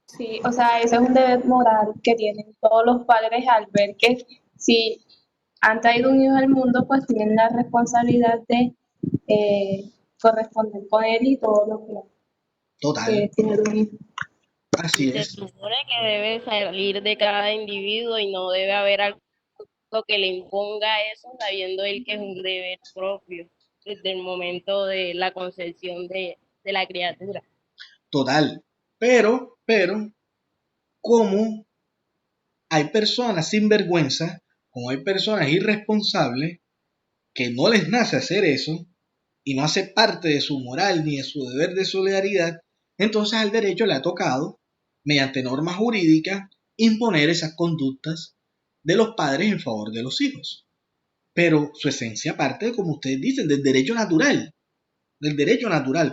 Sí, o sea, ese es un deber moral que tienen todos los padres al ver que si han traído un hijo al mundo, pues tienen la responsabilidad de corresponder con él y todo lo que Total, tiene un hijo. así Se es. supone que debe salir de cada individuo y no debe haber algo que le imponga eso, sabiendo él que es un deber propio desde el momento de la concepción de la criatura. Total. Pero, como hay personas sin vergüenza, como hay personas irresponsables, que no les nace hacer eso, y no hace parte de su moral ni de su deber de solidaridad, entonces al derecho le ha tocado, mediante normas jurídicas, imponer esas conductas de los padres en favor de los hijos. Pero su esencia parte, como ustedes dicen, del derecho natural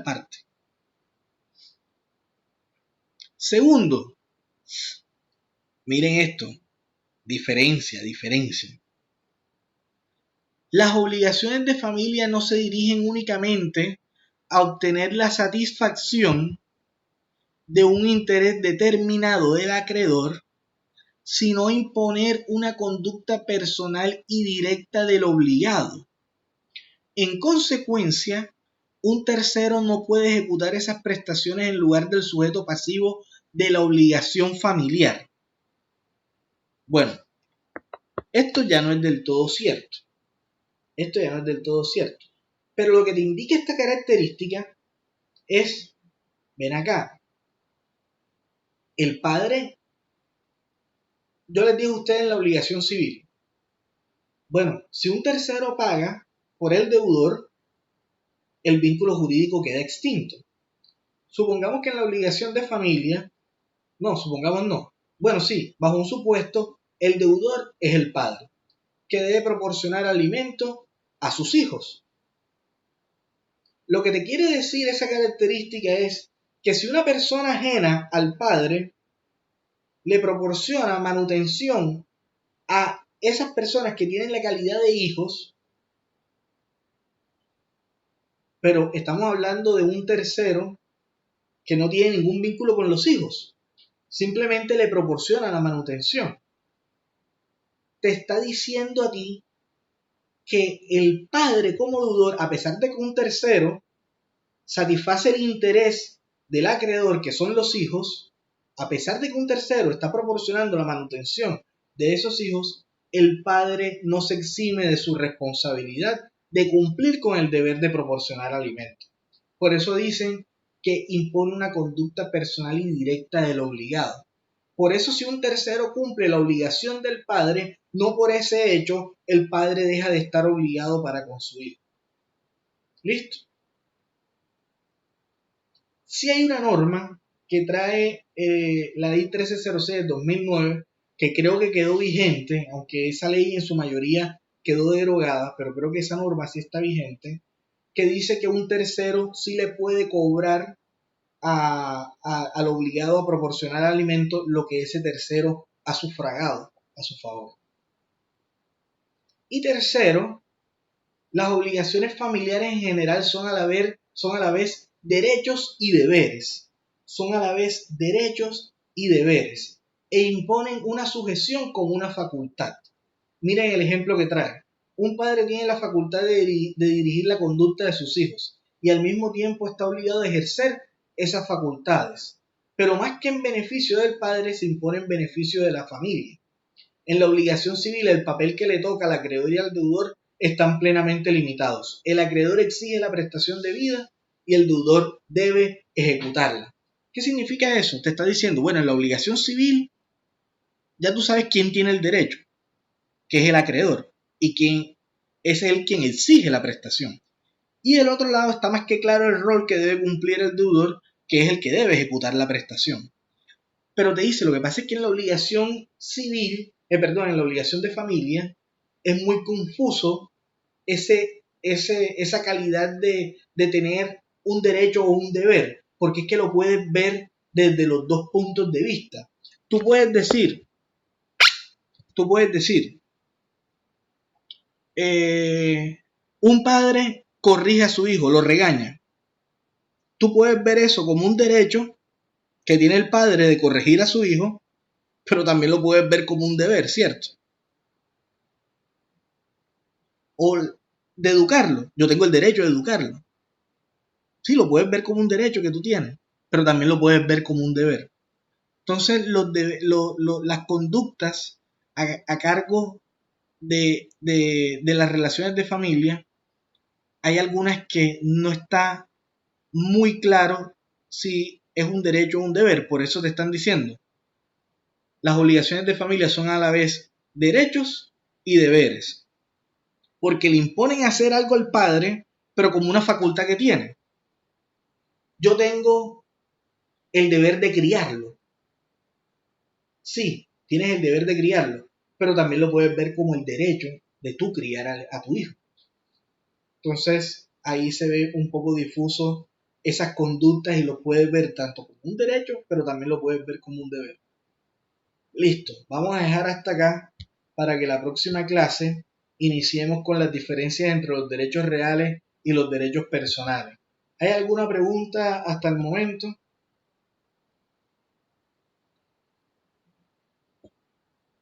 parte. Segundo, miren esto, diferencia. Las obligaciones de familia no se dirigen únicamente a obtener la satisfacción de un interés determinado del acreedor, sino imponer una conducta personal y directa del obligado. En consecuencia, un tercero no puede ejecutar esas prestaciones en lugar del sujeto pasivo de la obligación familiar. Bueno, esto ya no es del todo cierto. Pero lo que te indica esta característica es, ven acá, el padre, yo les digo a ustedes la obligación civil. Bueno, si un tercero paga por el deudor, el vínculo jurídico queda extinto. Supongamos que en la obligación de familia, bajo un supuesto, el deudor es el padre, que debe proporcionar alimento a sus hijos. Lo que te quiere decir esa característica es que si una persona ajena al padre le proporciona manutención a esas personas que tienen la calidad de hijos, pero estamos hablando de un tercero que no tiene ningún vínculo con los hijos, simplemente le proporciona la manutención. Te está diciendo a ti que el padre como deudor, a pesar de que un tercero satisface el interés del acreedor, que son los hijos, a pesar de que un tercero está proporcionando la manutención de esos hijos, el padre no se exime de su responsabilidad de cumplir con el deber de proporcionar alimento. Por eso dicen que impone una conducta personal y directa del obligado. Por eso si un tercero cumple la obligación del padre, no por ese hecho el padre deja de estar obligado para con su hijo. ¿Listo? Si hay una norma que trae la ley 1306 del 2009, que creo que quedó vigente, aunque esa ley en su mayoría quedó derogada, pero creo que esa norma sí está vigente, que dice que un tercero sí le puede cobrar al obligado a proporcionar alimento lo que ese tercero ha sufragado a su favor. Y tercero, las obligaciones familiares en general son a la vez derechos y deberes. Son a la vez derechos y deberes. E imponen una sujeción como una facultad. Miren el ejemplo que trae. Un padre tiene la facultad de dirigir la conducta de sus hijos y al mismo tiempo está obligado a ejercer esas facultades. Pero más que en beneficio del padre, se impone en beneficio de la familia. En la obligación civil, el papel que le toca al acreedor y al deudor están plenamente limitados. El acreedor exige la prestación debida y el deudor debe ejecutarla. ¿Qué significa eso? Te está diciendo, bueno, en la obligación civil ya tú sabes quién tiene el derecho, que es el acreedor, y quién es el quien exige la prestación. Y del otro lado está más que claro el rol que debe cumplir el deudor, que es el que debe ejecutar la prestación. Pero te dice, lo que pasa es que en la obligación civil, en la obligación de familia, es muy confuso esa calidad de tener un derecho o un deber, porque es que lo puedes ver desde los dos puntos de vista. Tú puedes decir, un padre corrige a su hijo, lo regaña. Tú puedes ver eso como un derecho que tiene el padre de corregir a su hijo, pero también lo puedes ver como un deber, ¿cierto? O de educarlo. Yo tengo el derecho de educarlo. Sí, lo puedes ver como un derecho que tú tienes, pero también lo puedes ver como un deber. Entonces, las conductas a cargo de las relaciones de familia, hay algunas que no está muy claro si es un derecho o un deber. Por eso te están diciendo, las obligaciones de familia son a la vez derechos y deberes, porque le imponen hacer algo al padre, pero como una facultad que tiene. Yo tengo el deber de criarlo. Sí, tienes el deber de criarlo, pero también lo puedes ver como el derecho de tú criar a tu hijo. Entonces, ahí se ve un poco difuso esas conductas y lo puedes ver tanto como un derecho, pero también lo puedes ver como un deber. Listo, vamos a dejar hasta acá para que la próxima clase iniciemos con las diferencias entre los derechos reales y los derechos personales. ¿Hay alguna pregunta hasta el momento?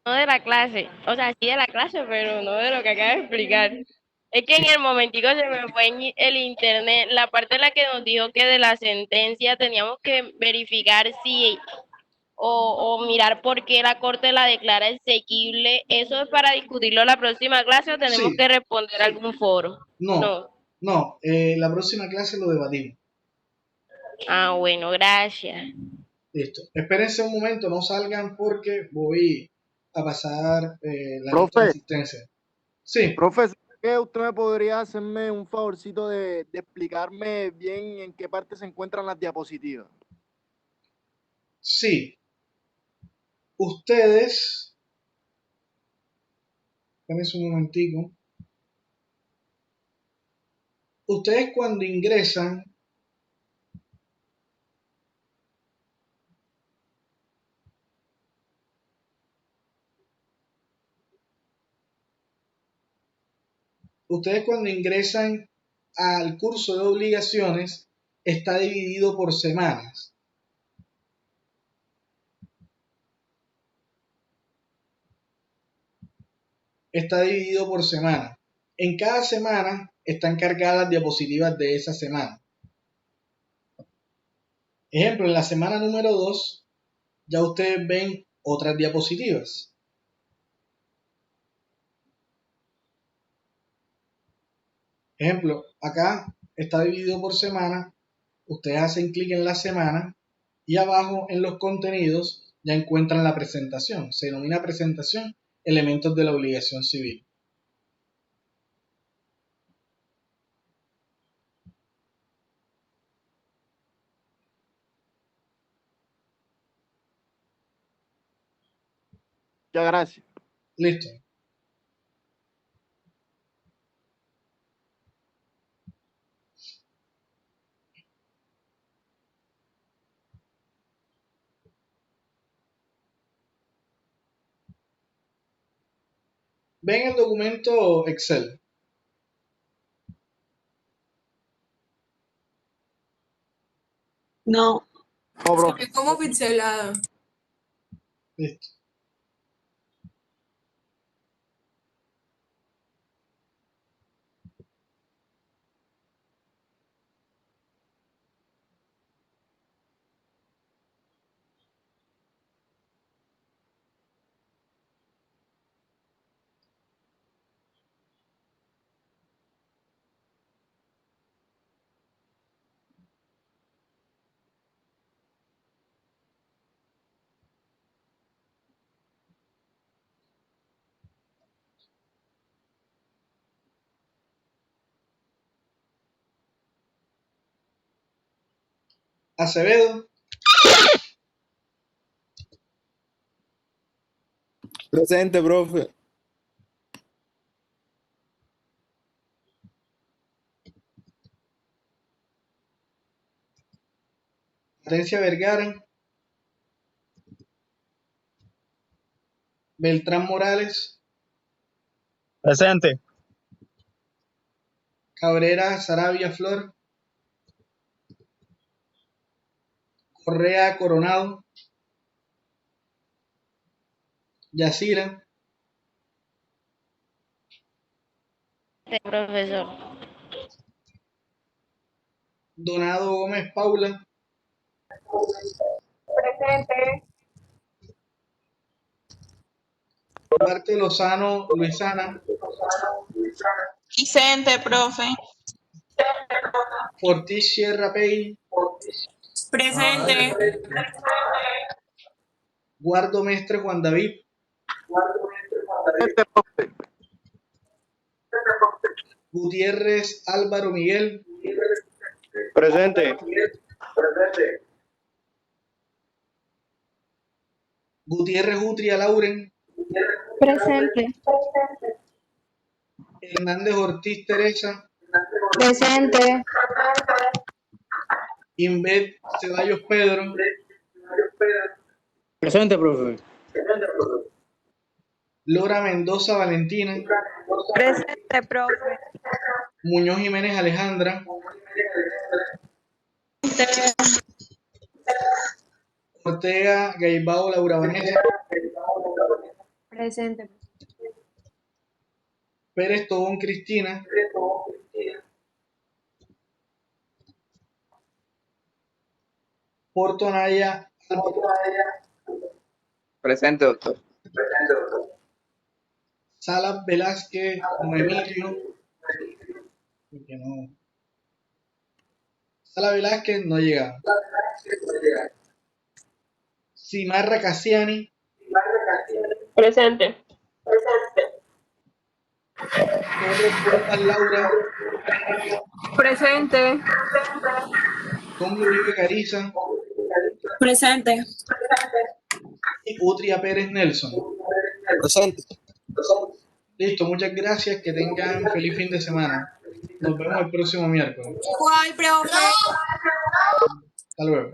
No de la clase, o sea, sí de la clase, pero no de lo que acaba de explicar. Es que en el momentico se me fue en el internet, la parte en la que nos dijo que de la sentencia teníamos que verificar si o mirar por qué la corte la declara exequible. ¿Eso es para discutirlo la próxima clase o tenemos Sí, que responder a algún foro? no, No. no, la próxima clase lo debatimos. Ah, bueno, gracias. Listo. Espérense un momento, no salgan porque voy a pasar la lista de Profe, asistencia. Sí, profe, ¿será que usted me podría hacerme un favorcito de explicarme bien en qué parte se encuentran las diapositivas? sí. Ustedes, espérense un momentico. Ustedes cuando ingresan, al curso de obligaciones, está dividido por semanas. Está dividido por semana. En cada semana están cargadas las diapositivas de esa semana. Ejemplo, en la semana número 2 ya ustedes ven otras diapositivas. Ejemplo, acá está dividido por semana. Ustedes hacen clic en la semana y abajo en los contenidos ya encuentran la presentación. Se denomina presentación elementos de la obligación civil. Muchas gracias. Listo. ven el documento Excel. No. No, Se profe. ve como pixelado. Listo. Acevedo, Presente, profe. Atencia Vergara, Beltrán Morales, Presente. Cabrera Saravia Flor, Correa Coronado, Yacira, Sí, profesor. Donado Gómez Paula, Presente. Duarte Lozano Luisana, Vicente, profe. Ortiz Sierra Pey, Presente. Guardo Mestre Juan David, Presente, profe. Gutiérrez Álvaro Miguel, Presente. Gutiérrez Utria Lauren, Presente. Hernández Ortiz Teresa, Presente. Invet Ceballos Pedro, Presente, profe. Lora Mendoza Valentina, Presente, profe. Muñoz Jiménez Alejandra, Ortega Gaibao Laura Vanessa, Presente. Pérez Tobón Cristina, Porto Naya Álvaro, Presente, doctor. Salas Velázquez Noemilio, porque no. Sala Velázquez no llega. Simarra Cassiani, Presente. Torres Portas Laura, Presente. Tommy Uribe Cariza Presente. y Utria Pérez Nelson. Presente. Listo, muchas gracias, que tengan feliz fin de semana. Nos vemos el próximo miércoles. Igual, profe. Hasta luego.